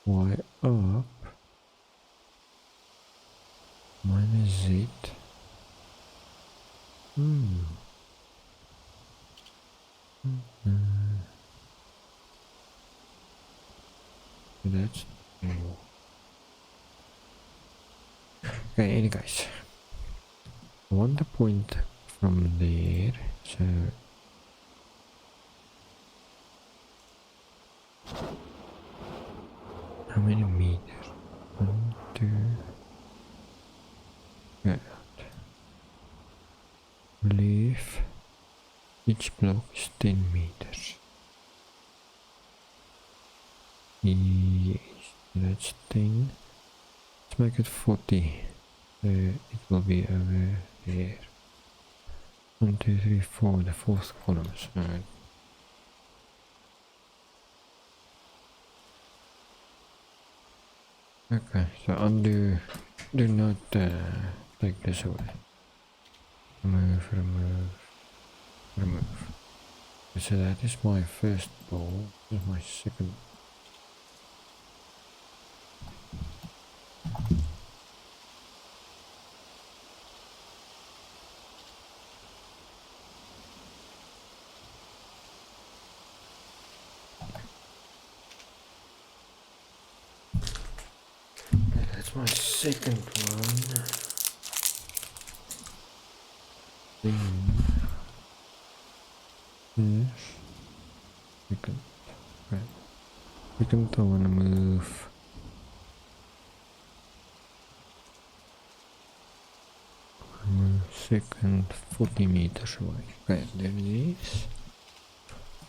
Speaker 1: Y up, minus Z. That's okay. Any guys, I want to point from there. So how many meters? 1, 2. Good. Believe each block is 10 meters. Yes, that's 10. Let's make it 40. It will be over there. 1, 2, 3, 4. The fourth column. So okay, so undo. Do not take this away. Remove, remove, remove. So that is my first ball. This is my second. Okay, that's my second one. Then yes, second. Right. Second, I want to move. Second 40 meters away. Okay, there it is.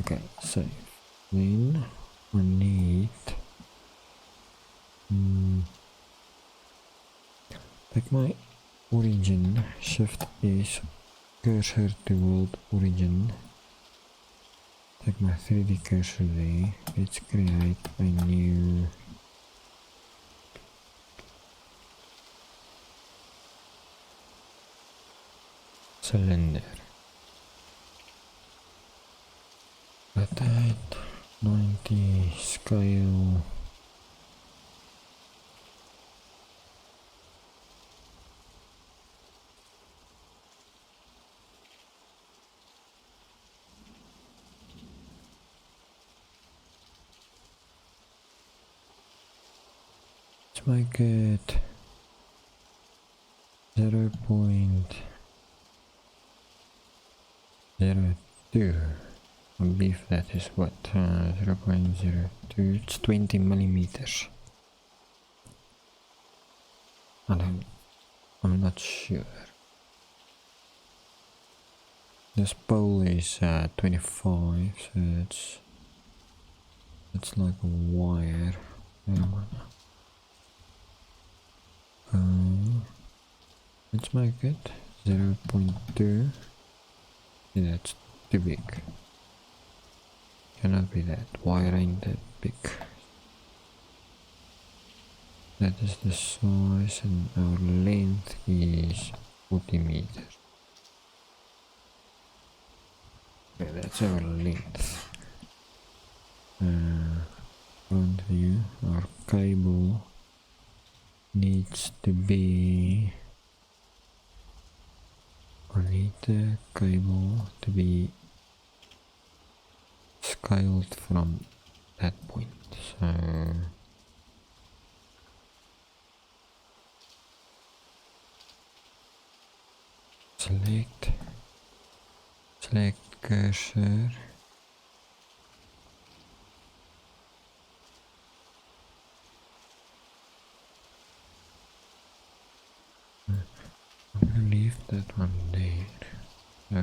Speaker 1: Okay, save. Then I need take my origin, shift is cursor to world origin. Take my 3D cursor there. Let's create a new cylinder. Rotate 90 scale. Let's make it 0.02. I believe that is what 0.02. It's 20 millimeters. I'm not sure. This pole is 25, so it's like a wire. Let's make it 0.2. Yeah, that's too big. Cannot be that. Wire ain't that big. That is the size, and our length is 40 meters. Okay, that's our length. Front view, our cable needs to be. I need the cable to be scaled from that point. So select cursor. I'm gonna leave that one there. So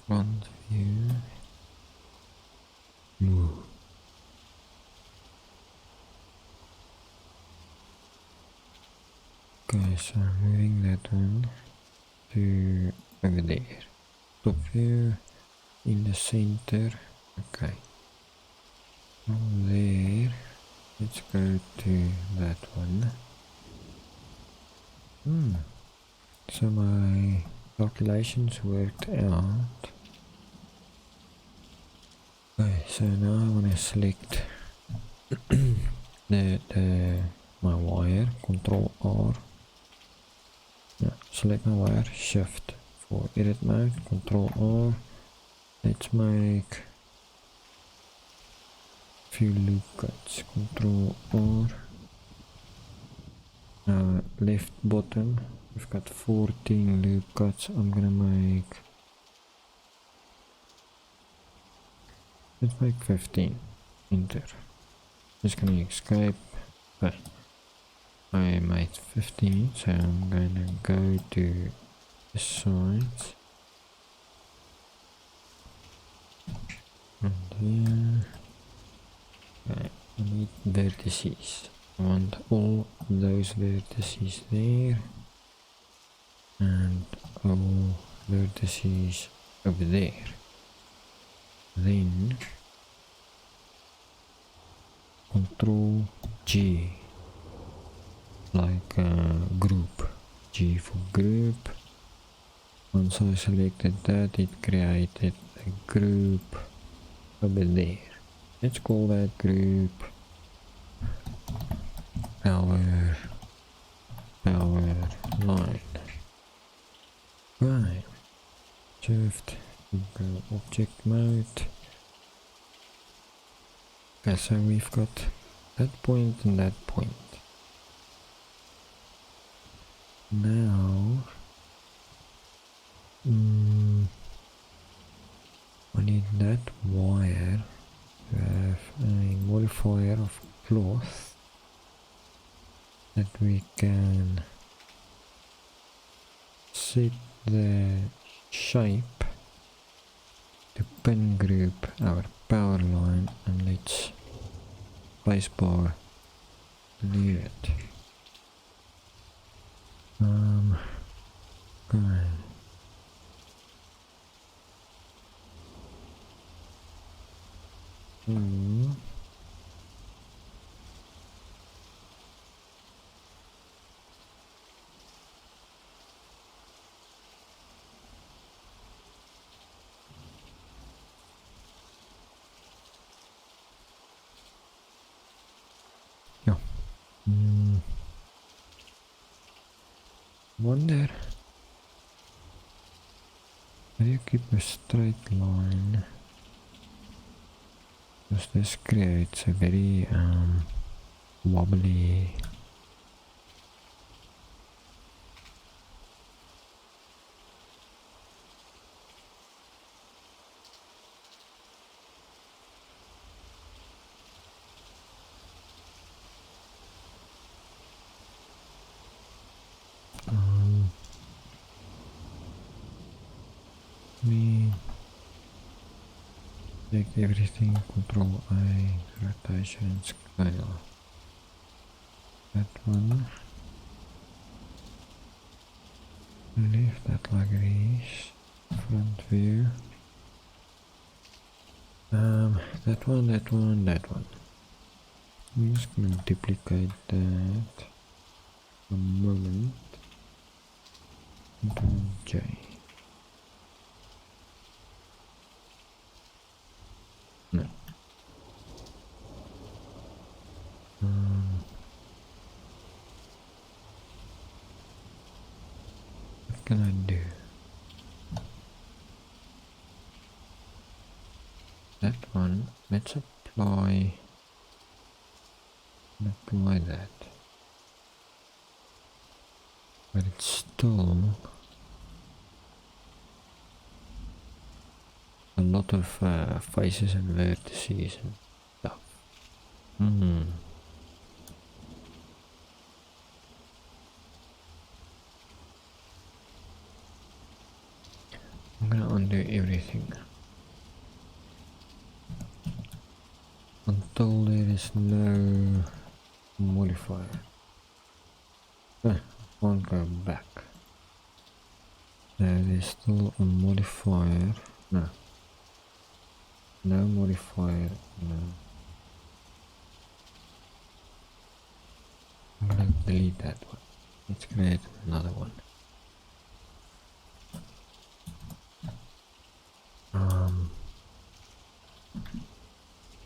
Speaker 1: front view. Okay, so moving that one to over there. Top view in the center. Okay. From there, let's go to that one. So my calculations worked out. Okay, so now I want to select my wire, Control R. Yeah, select my wire, Shift for edit mode, Control R. Let's make a few loop cuts, Control R. Now left bottom, we've got 14 loop cuts. I'm gonna make, let's make 15. Enter. Just gonna escape. Okay. I made 15, so I'm gonna go to the sides. And here. Okay, I need vertices. I want all those vertices there. And all vertices over there. Then Control G, like group. G for group. Once I selected that, it created a group over there. Let's call that group power line. Right. Shift, go object mode. Okay, so we've got that point and that point. Now, I need that wire to have a modifier of cloth that we can set the shape to pin group our power line, and let's spacebar leave it. Okay. Yeah. Wonder, how do you keep a straight line? Because this creates a very wobbly me take everything, Control I, rotation and scale. That one, leave that like this, front view. That one, that one, that one. I'm just gonna duplicate that a moment. Control J. No. What can I do? That one, let's apply that. But it's still a lot of faces and vertices and stuff. I'm gonna undo everything until there is no modifier. Won't go back. There is still a modifier. No. No modifier. No. I'm gonna delete that one. Let's create another one.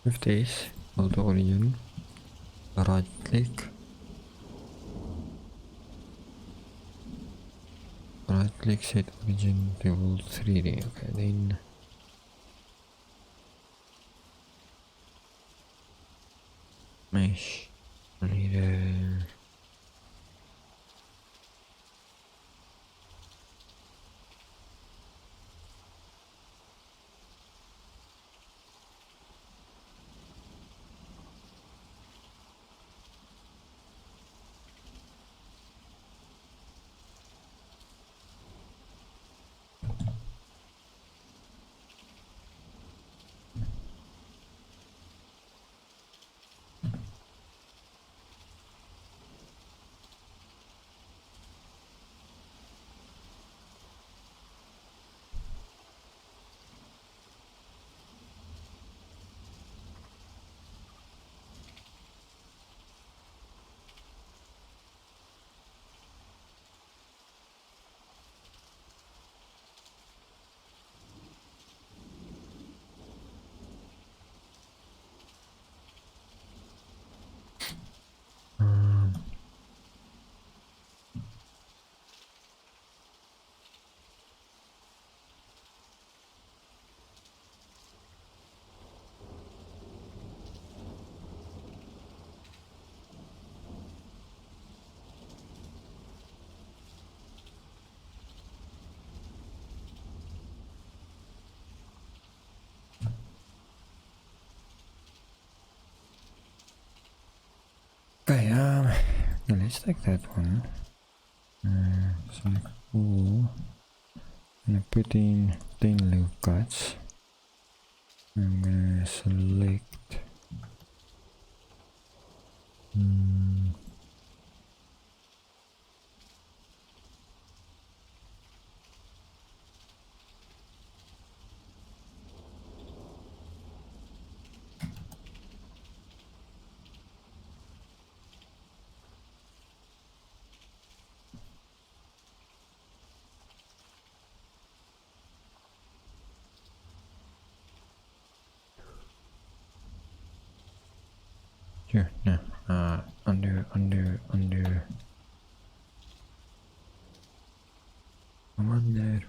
Speaker 1: With this, go to origin, right click, set origin to world 3D. Okay, then mesh. I need a okay, now let's take that one. Select all. I'm gonna put in 10 loop cuts. I'm gonna select sure, no, undo. Come on there.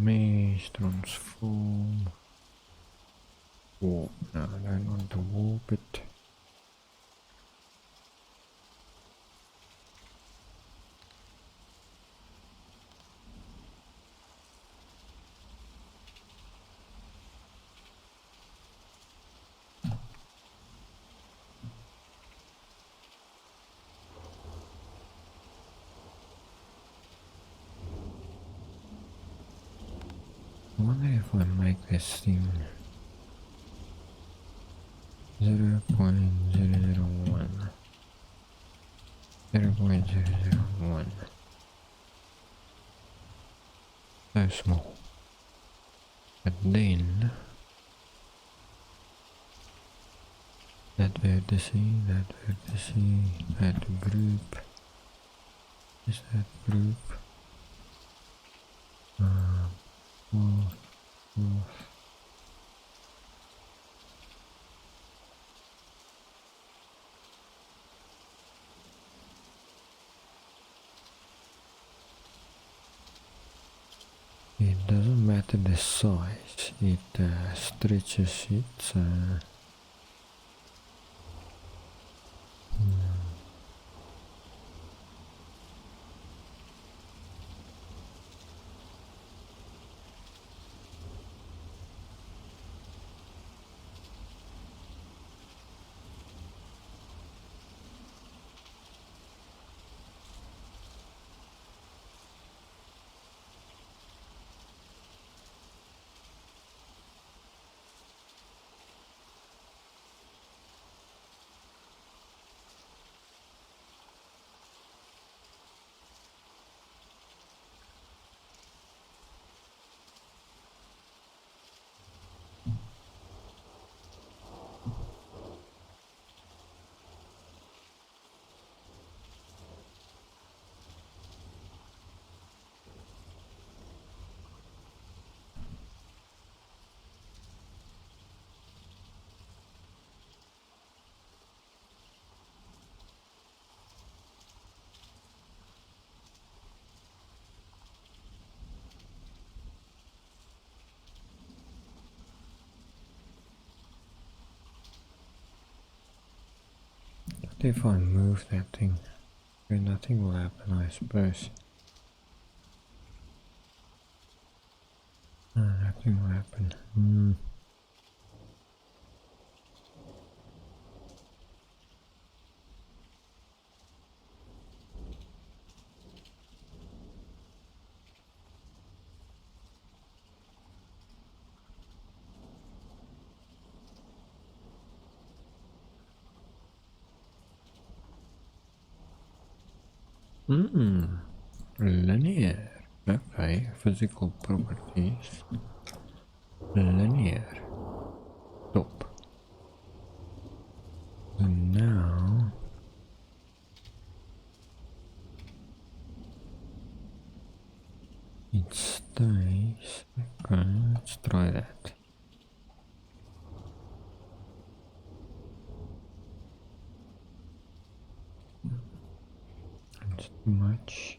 Speaker 1: Mesh transform. Warp. No, I don't want to warp it. I wonder if I make this thing 0.001. 0.001. So small. But then that vertice, that group, is that group, fourth. It doesn't matter the size, it stretches it. What if I move that thing? Then nothing will happen, I suppose. Nothing will happen. Linear. Okay, physical properties. Linear. Top. And now it stays. Okay, let's try that. It's too much.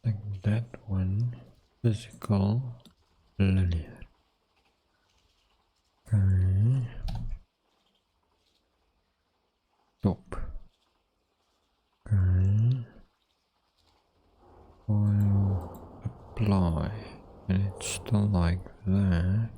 Speaker 1: Like that one. Physical. Linear. Okay. Top. Okay. File. Apply. And it's still like that.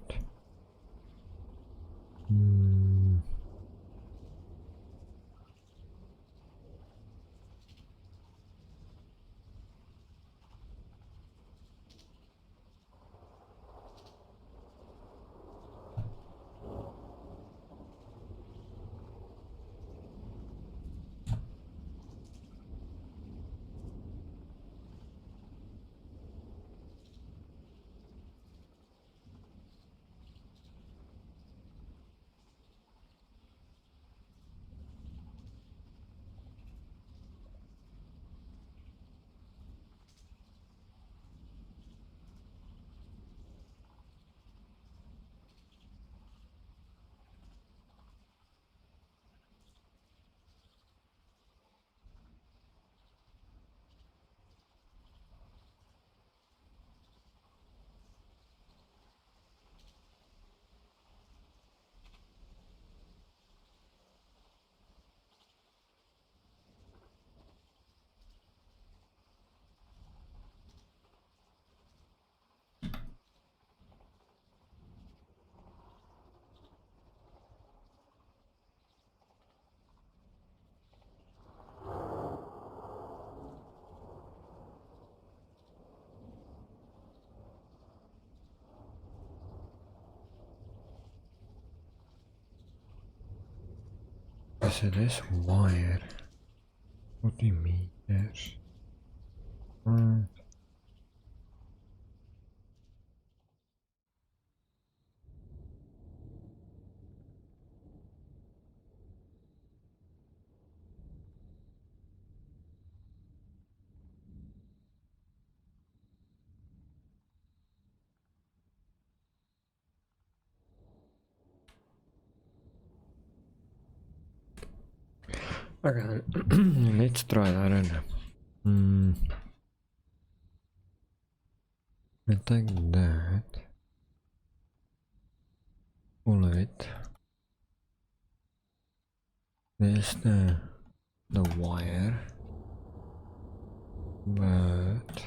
Speaker 1: So this wire, 40 meters. Okay, let's try that. I don't know. We'll take that. All of it. There's the wire. But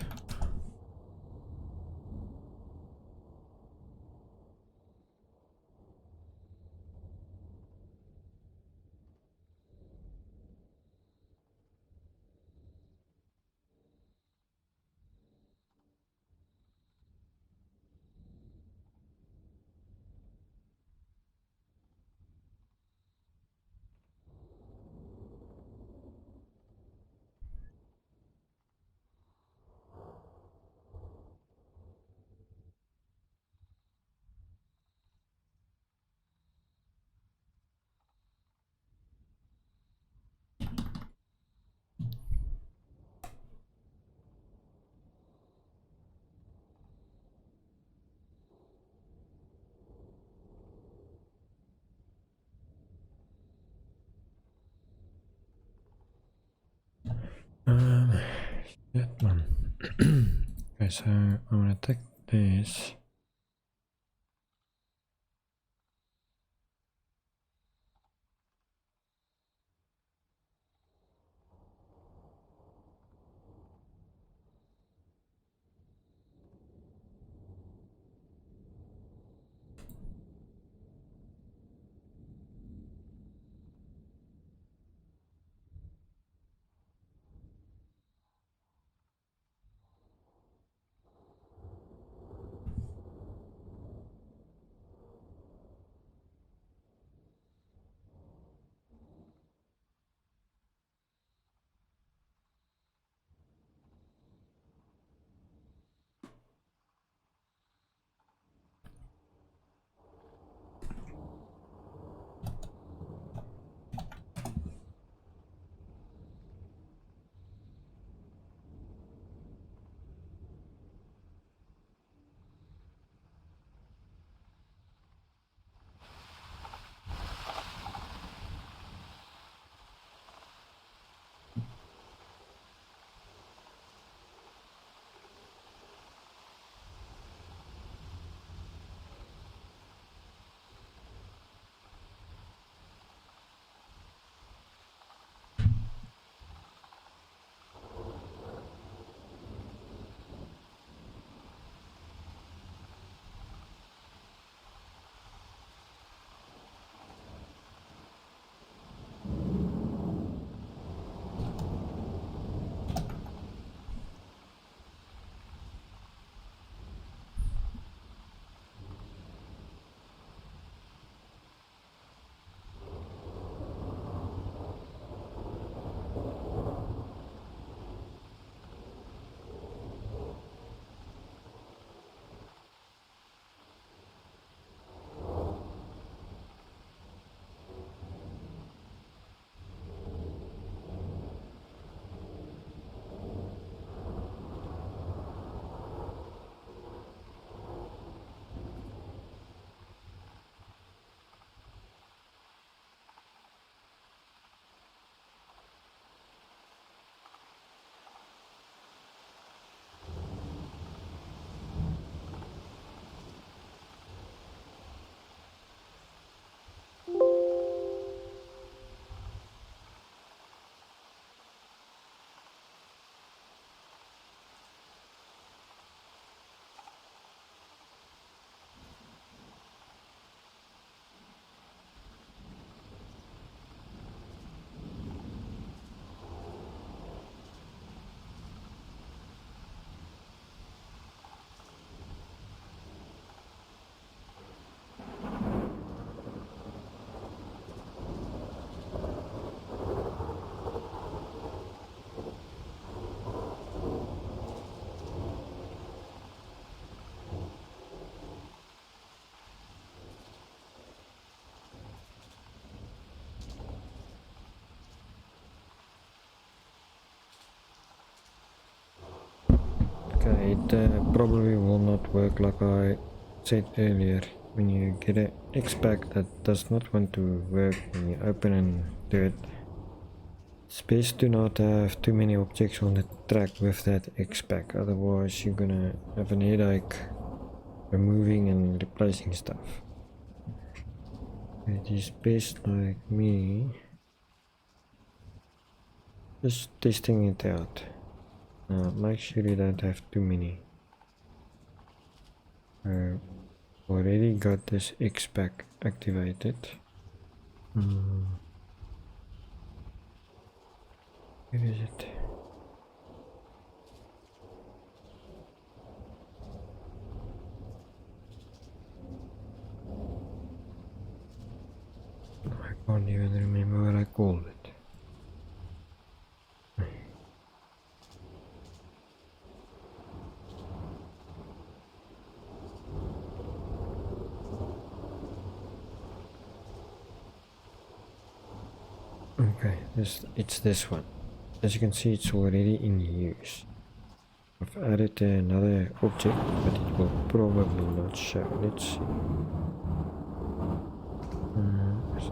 Speaker 1: that one. Okay, so I'm gonna take this. Okay, it probably will not work like I said earlier. When you get a X-pack that does not want to work when you open and do it, It's best to not have too many objects on the track with that X-Pack, otherwise you're gonna have an headache removing and replacing stuff. It is best, like me, just testing it out. Make sure you don't have too many. Already got this X-Pack activated. Where is it? I can't even remember what I called it. Okay, it's this one. As you can see, it's already in use. I've added another object, but it will probably not show. Let's see.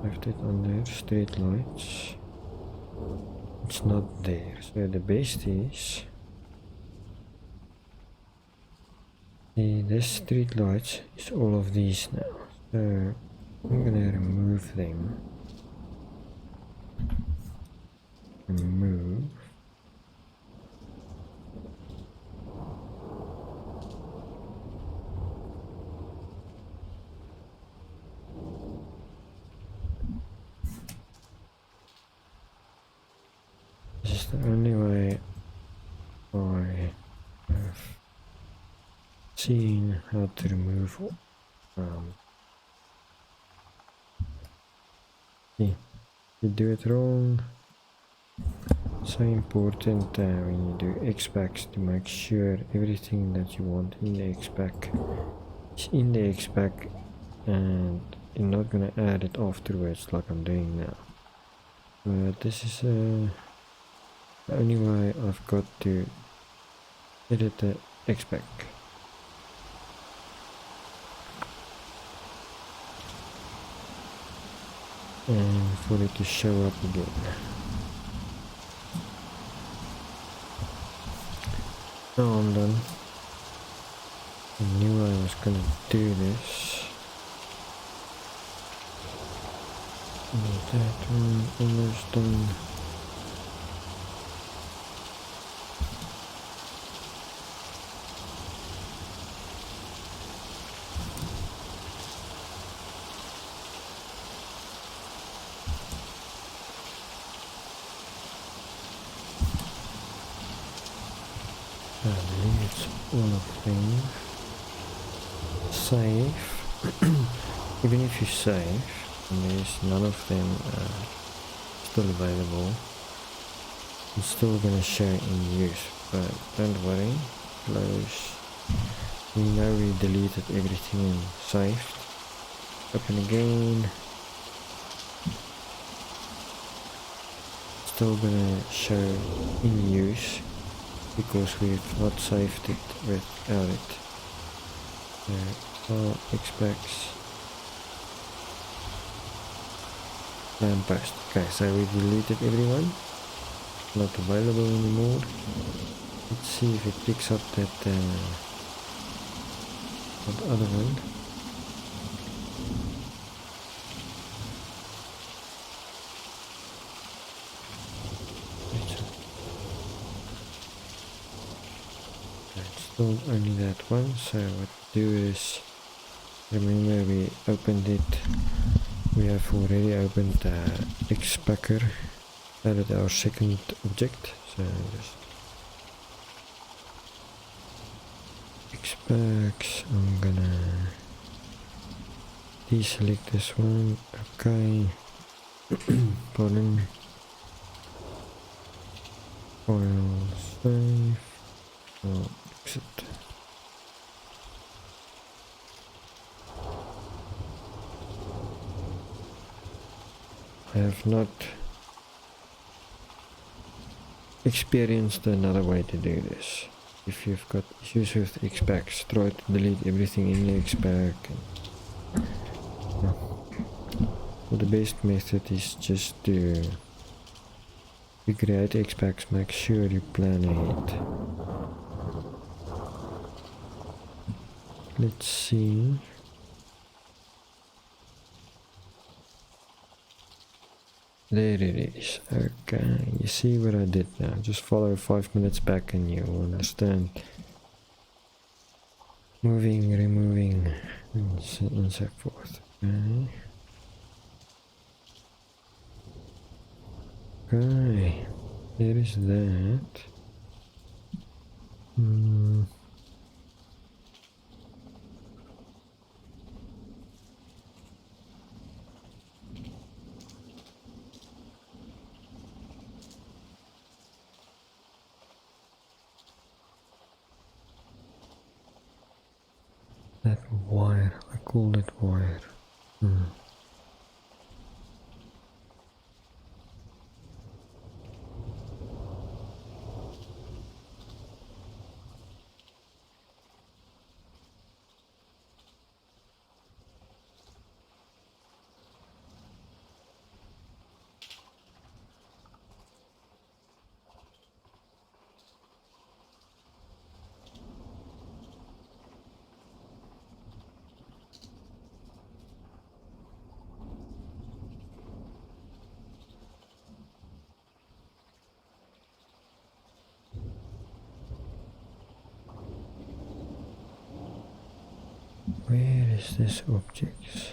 Speaker 1: Saved it under street lights. It's not there. So the best is this street lights is all of these now. So I'm gonna remove them. Remove. This is the only way I have seen how to remove. See, you do it wrong. So important when you do X-Packs to make sure everything that you want in the X-Pack is in the X-Pack, and you're not gonna add it afterwards like I'm doing now. But this is the only way I've got to edit the X-Pack. And for it to show up again. Now I'm done. I knew I was gonna do this. That one almost done. I believe it's all of them. Save. Even if you save and there's none of them still available, it's still gonna show in use. But don't worry, close. We know we deleted everything and saved. Open again. Still gonna show in use, because we've not saved it without it. X-Packs lampost. Okay, so we deleted everyone. Not available anymore. Let's see if it picks up that other one. Only that one, so what we do is, remember we opened it, we have already opened X-Packer, added our second object, so just X-Packs, I'm gonna deselect this one, okay, pardon, file save, exit. I have not experienced another way to do this. If you've got issues with X-Packs, try to delete everything in the X-Pack. Well, the best method is just to You create X-packs, make sure you plan ahead. Let's see. There it is. Okay, you see what I did now. Just follow 5 minutes back and you will understand. Moving, removing, and so forth. Okay. Okay, there is that. That wire, I call it wire. Where is this object?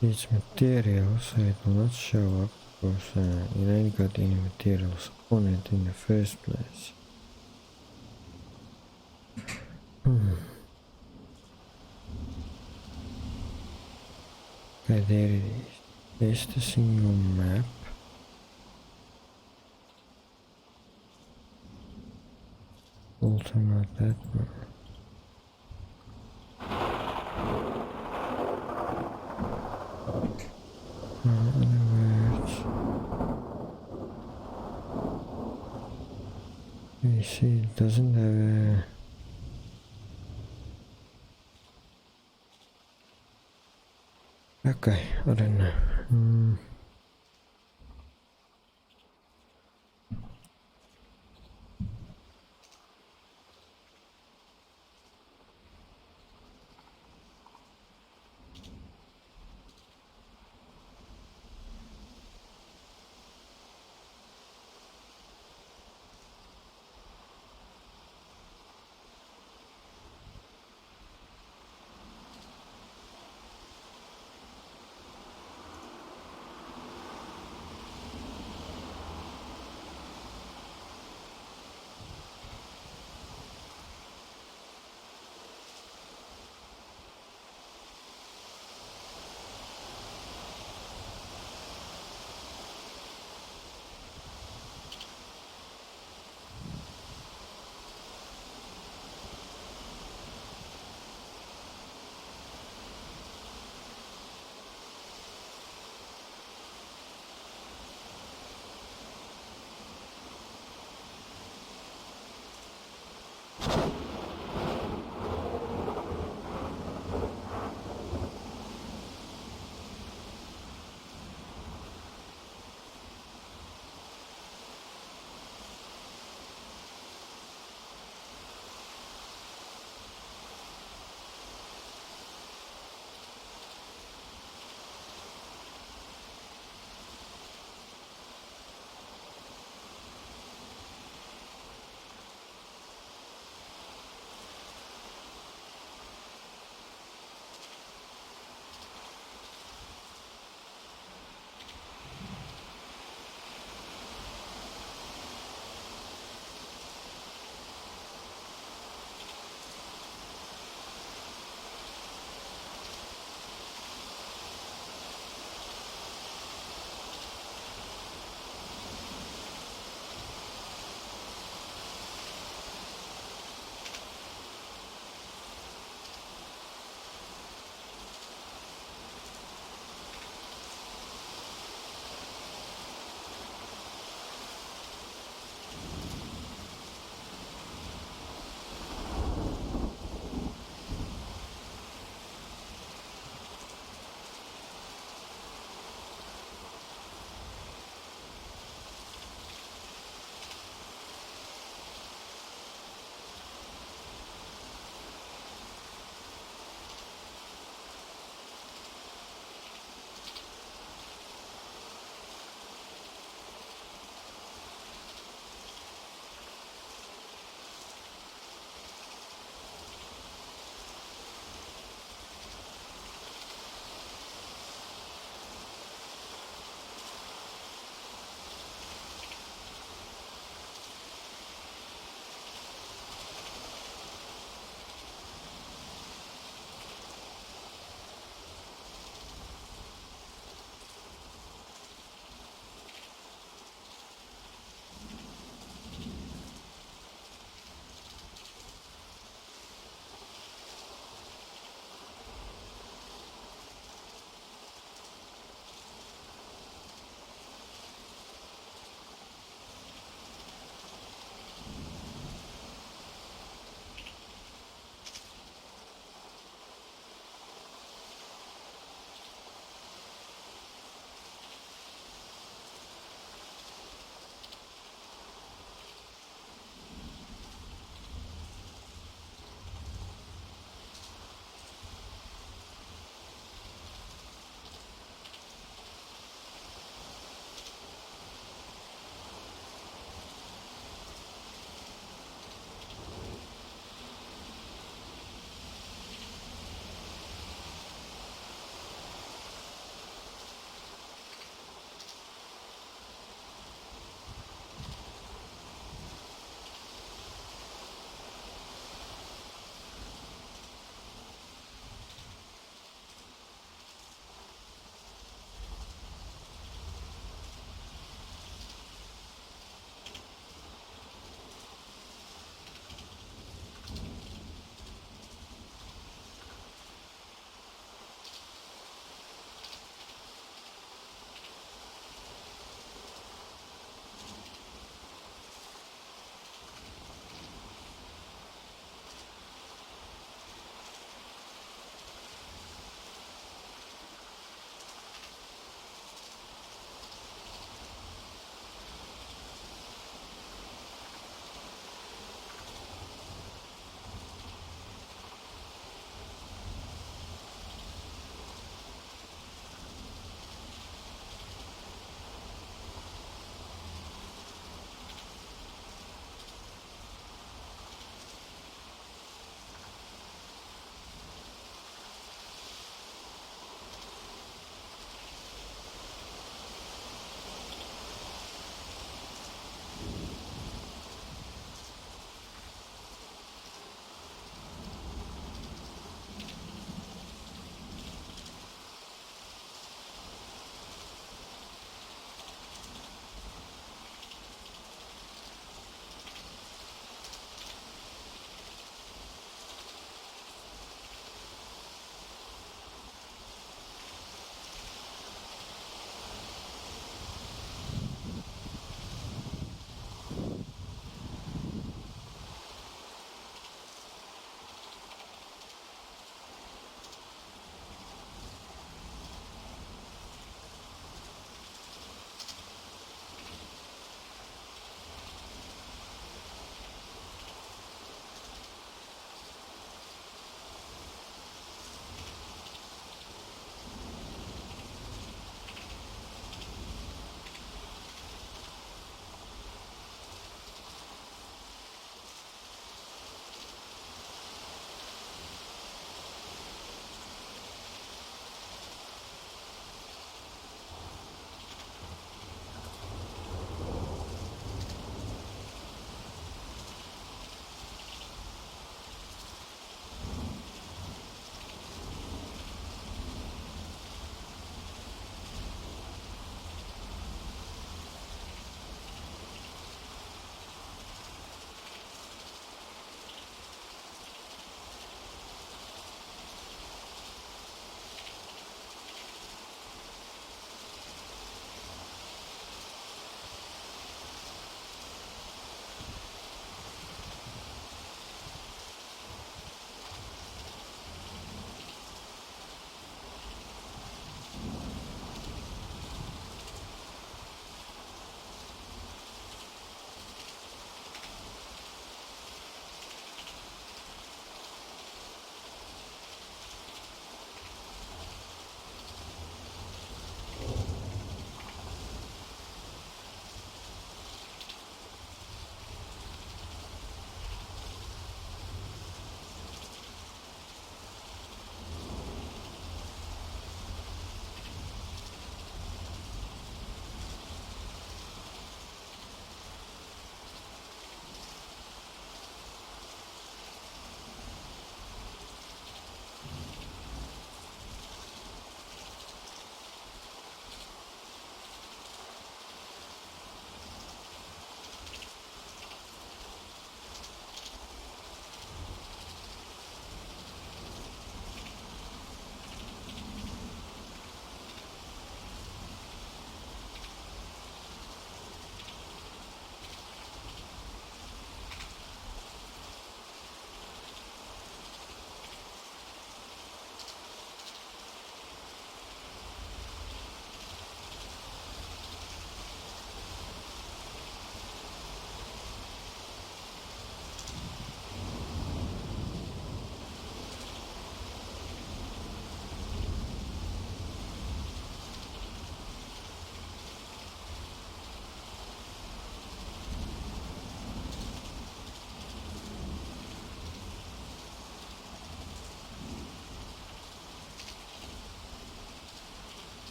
Speaker 1: It's material, so it will not show up because it ain't got any materials on it in the first place. Okay, there it is. There's the single map. Also not that one. In other words, you see it doesn't have a... Okay, I don't know.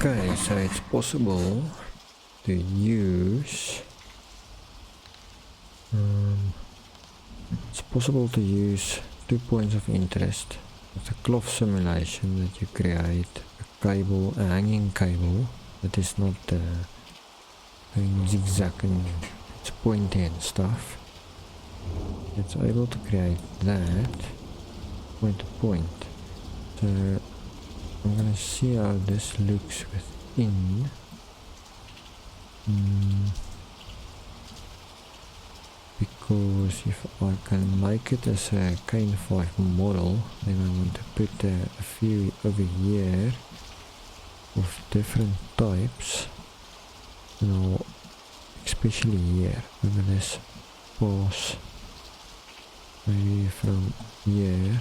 Speaker 1: Okay, so it's possible to use two points of interest with a cloth simulation that you create a hanging cable that is not going zigzag and it's pointy and stuff. It's able to create that point to point. So I'm gonna see how this looks within. Because if I can make it as a Kane 5 model, then I want to put a few over here of different types. And especially here, over this pass, maybe from here.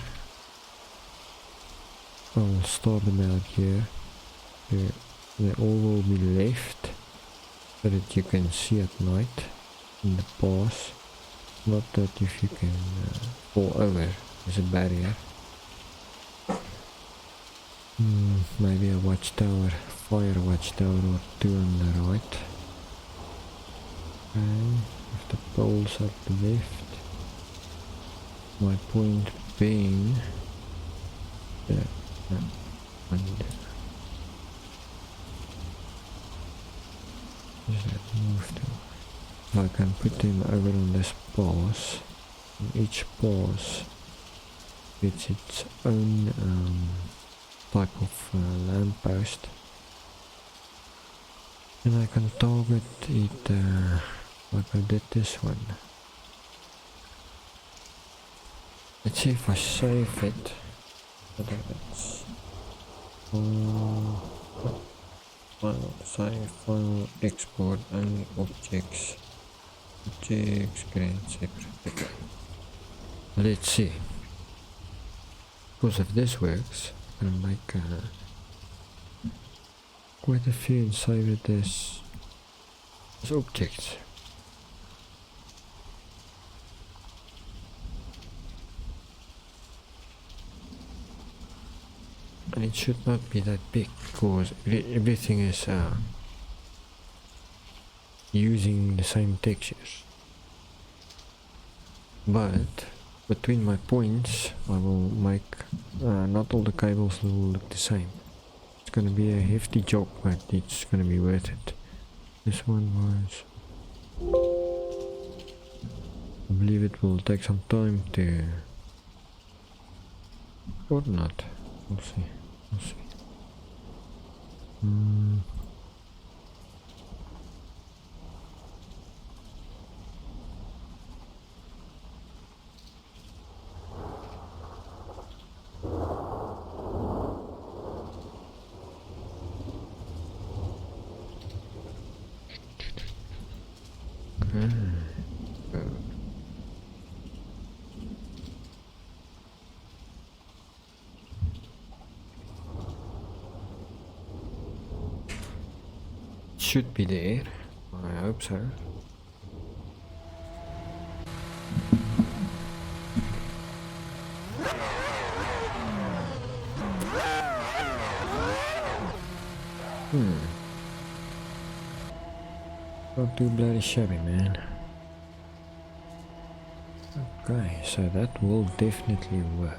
Speaker 1: I'll start about here. They all will be left so that you can see at night in the pass. Not that if you can fall over, there's a barrier. Maybe a watchtower, fire watchtower or two on the right. Okay, with the poles at the left. My point being there. Does that move to? I can put them over on this pass. And each pass gets its own type of lamppost. And I can target it like I did this one. Let's see if I save it. File, save, file, export, only objects, create separate. Let's see. Because if this works, I'm gonna make quite a few and save it as objects. And it should not be that big because everything is using the same textures. But between my points I will make not all the cables will look the same. It's gonna be a hefty job, but it's gonna be worth it. This one was, I believe it will take some time to, or not, we'll see. We'll see. Should be there. I hope so. Not too bloody shabby, man. Okay, so that will definitely work.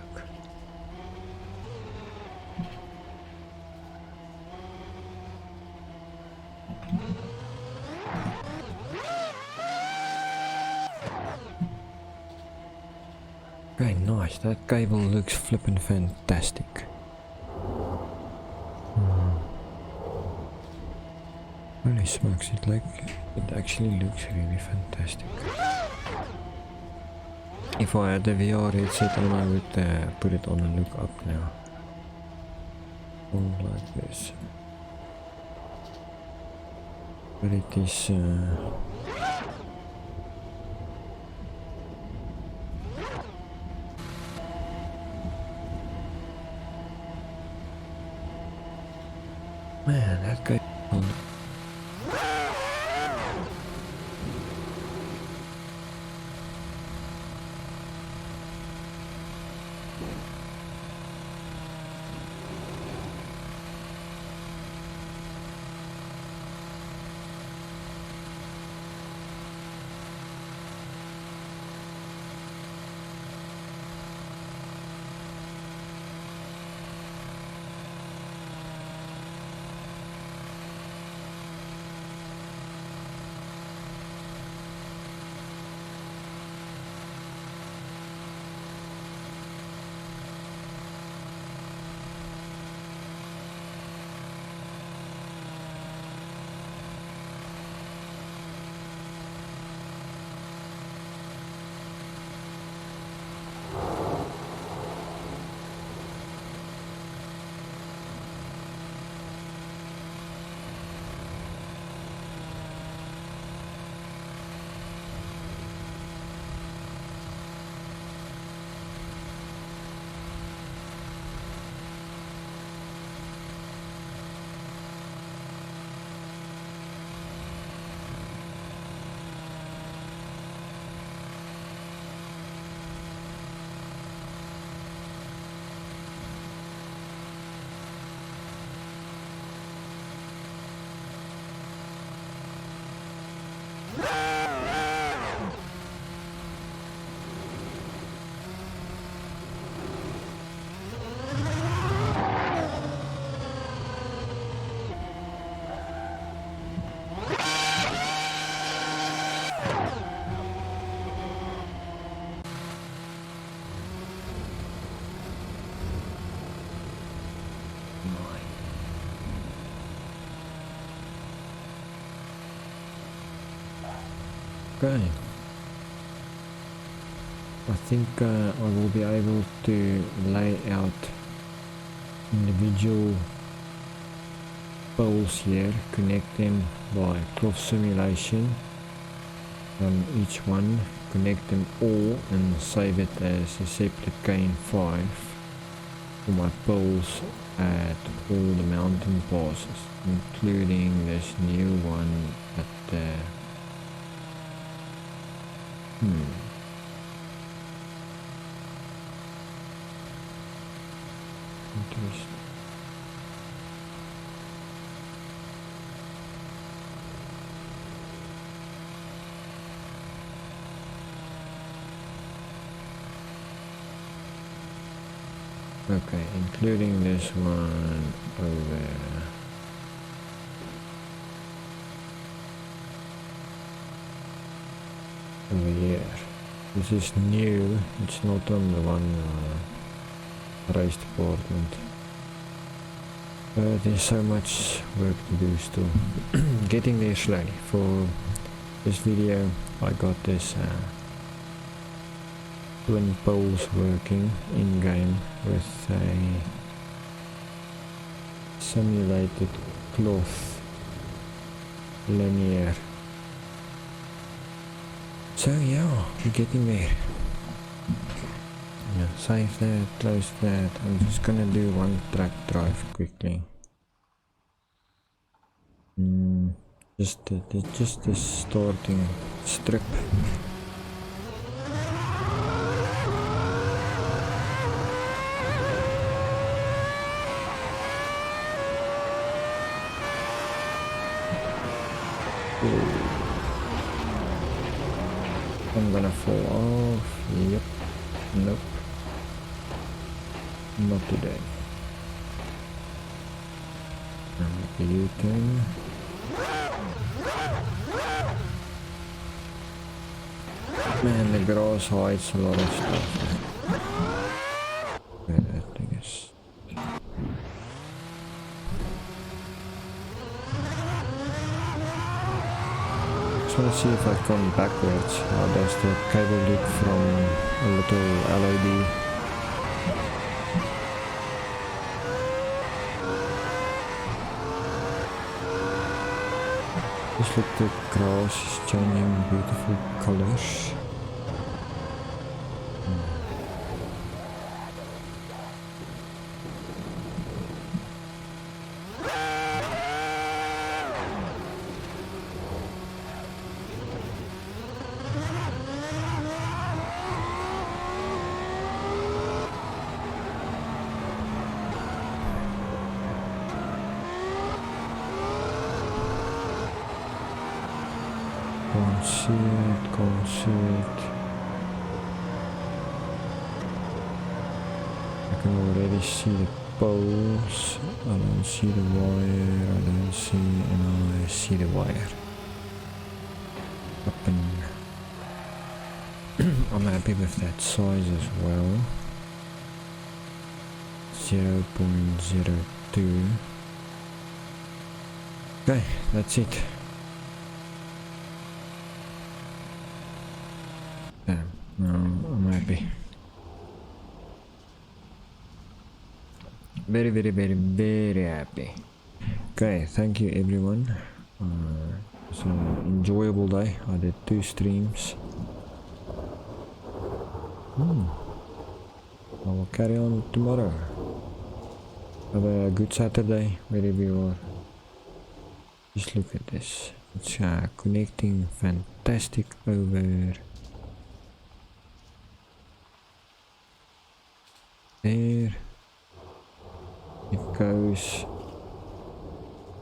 Speaker 1: Okay, nice. That cable looks flippin' fantastic. Holy smokes, it actually looks really fantastic. If I had the VR headset on, I would put it on and look up now. All like this. But it is man, that guy. Okay. I think I will be able to lay out individual poles here, connect them by cloth simulation on each one, connect them all and save it as a separate gain 5 for my poles at all the mountain passes, including this new one at the interesting. Okay, including this one over here. This is new, it's not on the one race department. There's so much work to do still. Getting there slowly. For this video I got this twin poles working in game with a simulated cloth linear. So yeah, we're getting there. Yeah, save that, close that. I'm just gonna do one track drive quickly. Just the starting strip. I'm gonna fall off. Yep. Nope. Not today. Make a U-turn. Man, the grass hides a lot of stuff. Where that thing is. Just want to see if I come backwards. How does the cable look from a little LED? Just look, the grass is changing beautiful colors. Can't see it, can't see it. I can already see the poles. I don't see the wire, I don't see, and I see the wire. Up and I'm happy with that size as well. 0.02. Okay, that's it. Damn, I'm happy. Very happy. Okay, thank you everyone. It's an enjoyable day. I did 2 streams. I will carry on tomorrow. Have a good Saturday wherever you are. Just look at this. It's connecting fantastic over there. It goes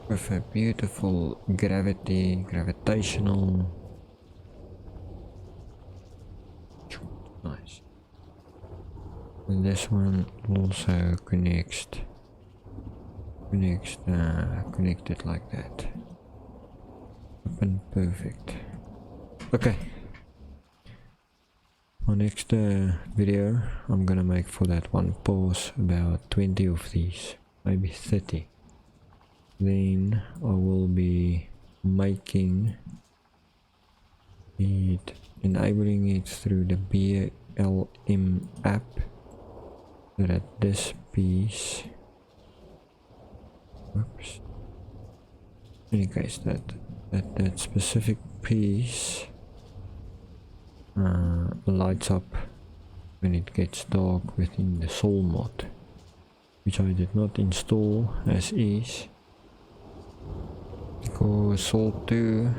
Speaker 1: with a beautiful gravitational. Nice. And this one also connected like that. Open, perfect. Okay. My next video I'm gonna make for that one pause about 20 of these, maybe 30. Then I will be making enabling it through the BLM app, so that this piece, whoops, in any case that specific piece lights up when it gets dark within the soul mod, which I did not install as is because soul 2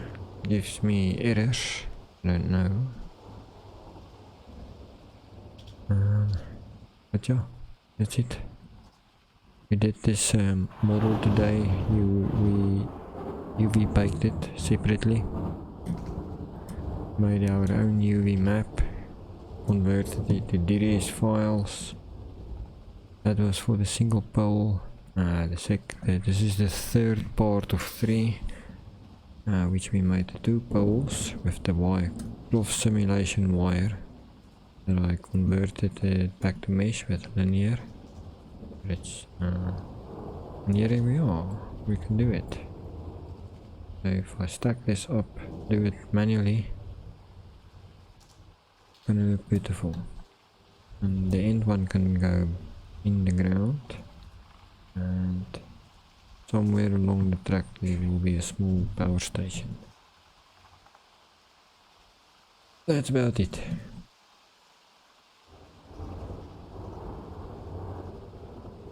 Speaker 1: gives me errors. I don't know, but yeah, that's it. We did this model today. We UV baked it separately, made our own UV map, converted it to DDS files. That was for the single pole. This is the third part of 3, which we made the 2 poles with the wire cloth simulation wire that I converted it back to mesh with linear. It's and here we are. We can do it. So if I stack this up, do it manually, it's gonna look beautiful. And the end one can go in the ground, and somewhere along the track there will be a small power station. That's about it.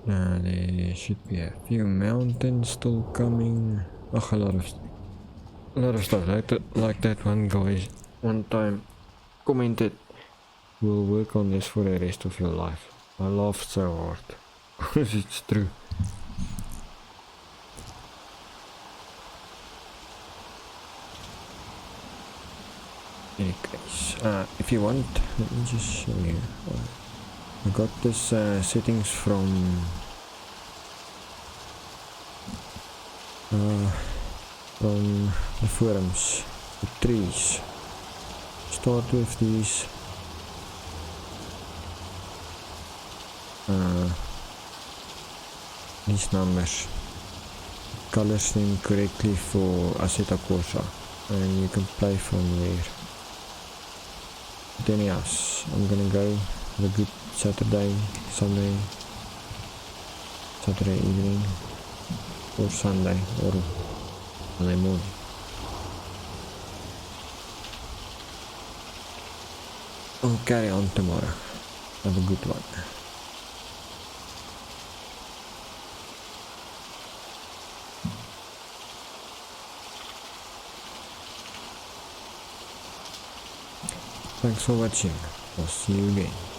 Speaker 1: There should be a few mountains still coming. Oh, a lot of stuff like that one guy one time commented, "We'll work on this for the rest of your life." I laughed so hard because it's true. In any case, if you want, let me just show you. I got this settings from the forums, the trees. Start with these numbers, colors them correctly for Assetto Corsa, and you can play from there. But anyways, I'm gonna go. Have a good Saturday evening, or Sunday, or Monday morning. I'll carry on tomorrow. Have a good one. Thanks for watching. I'll see you again.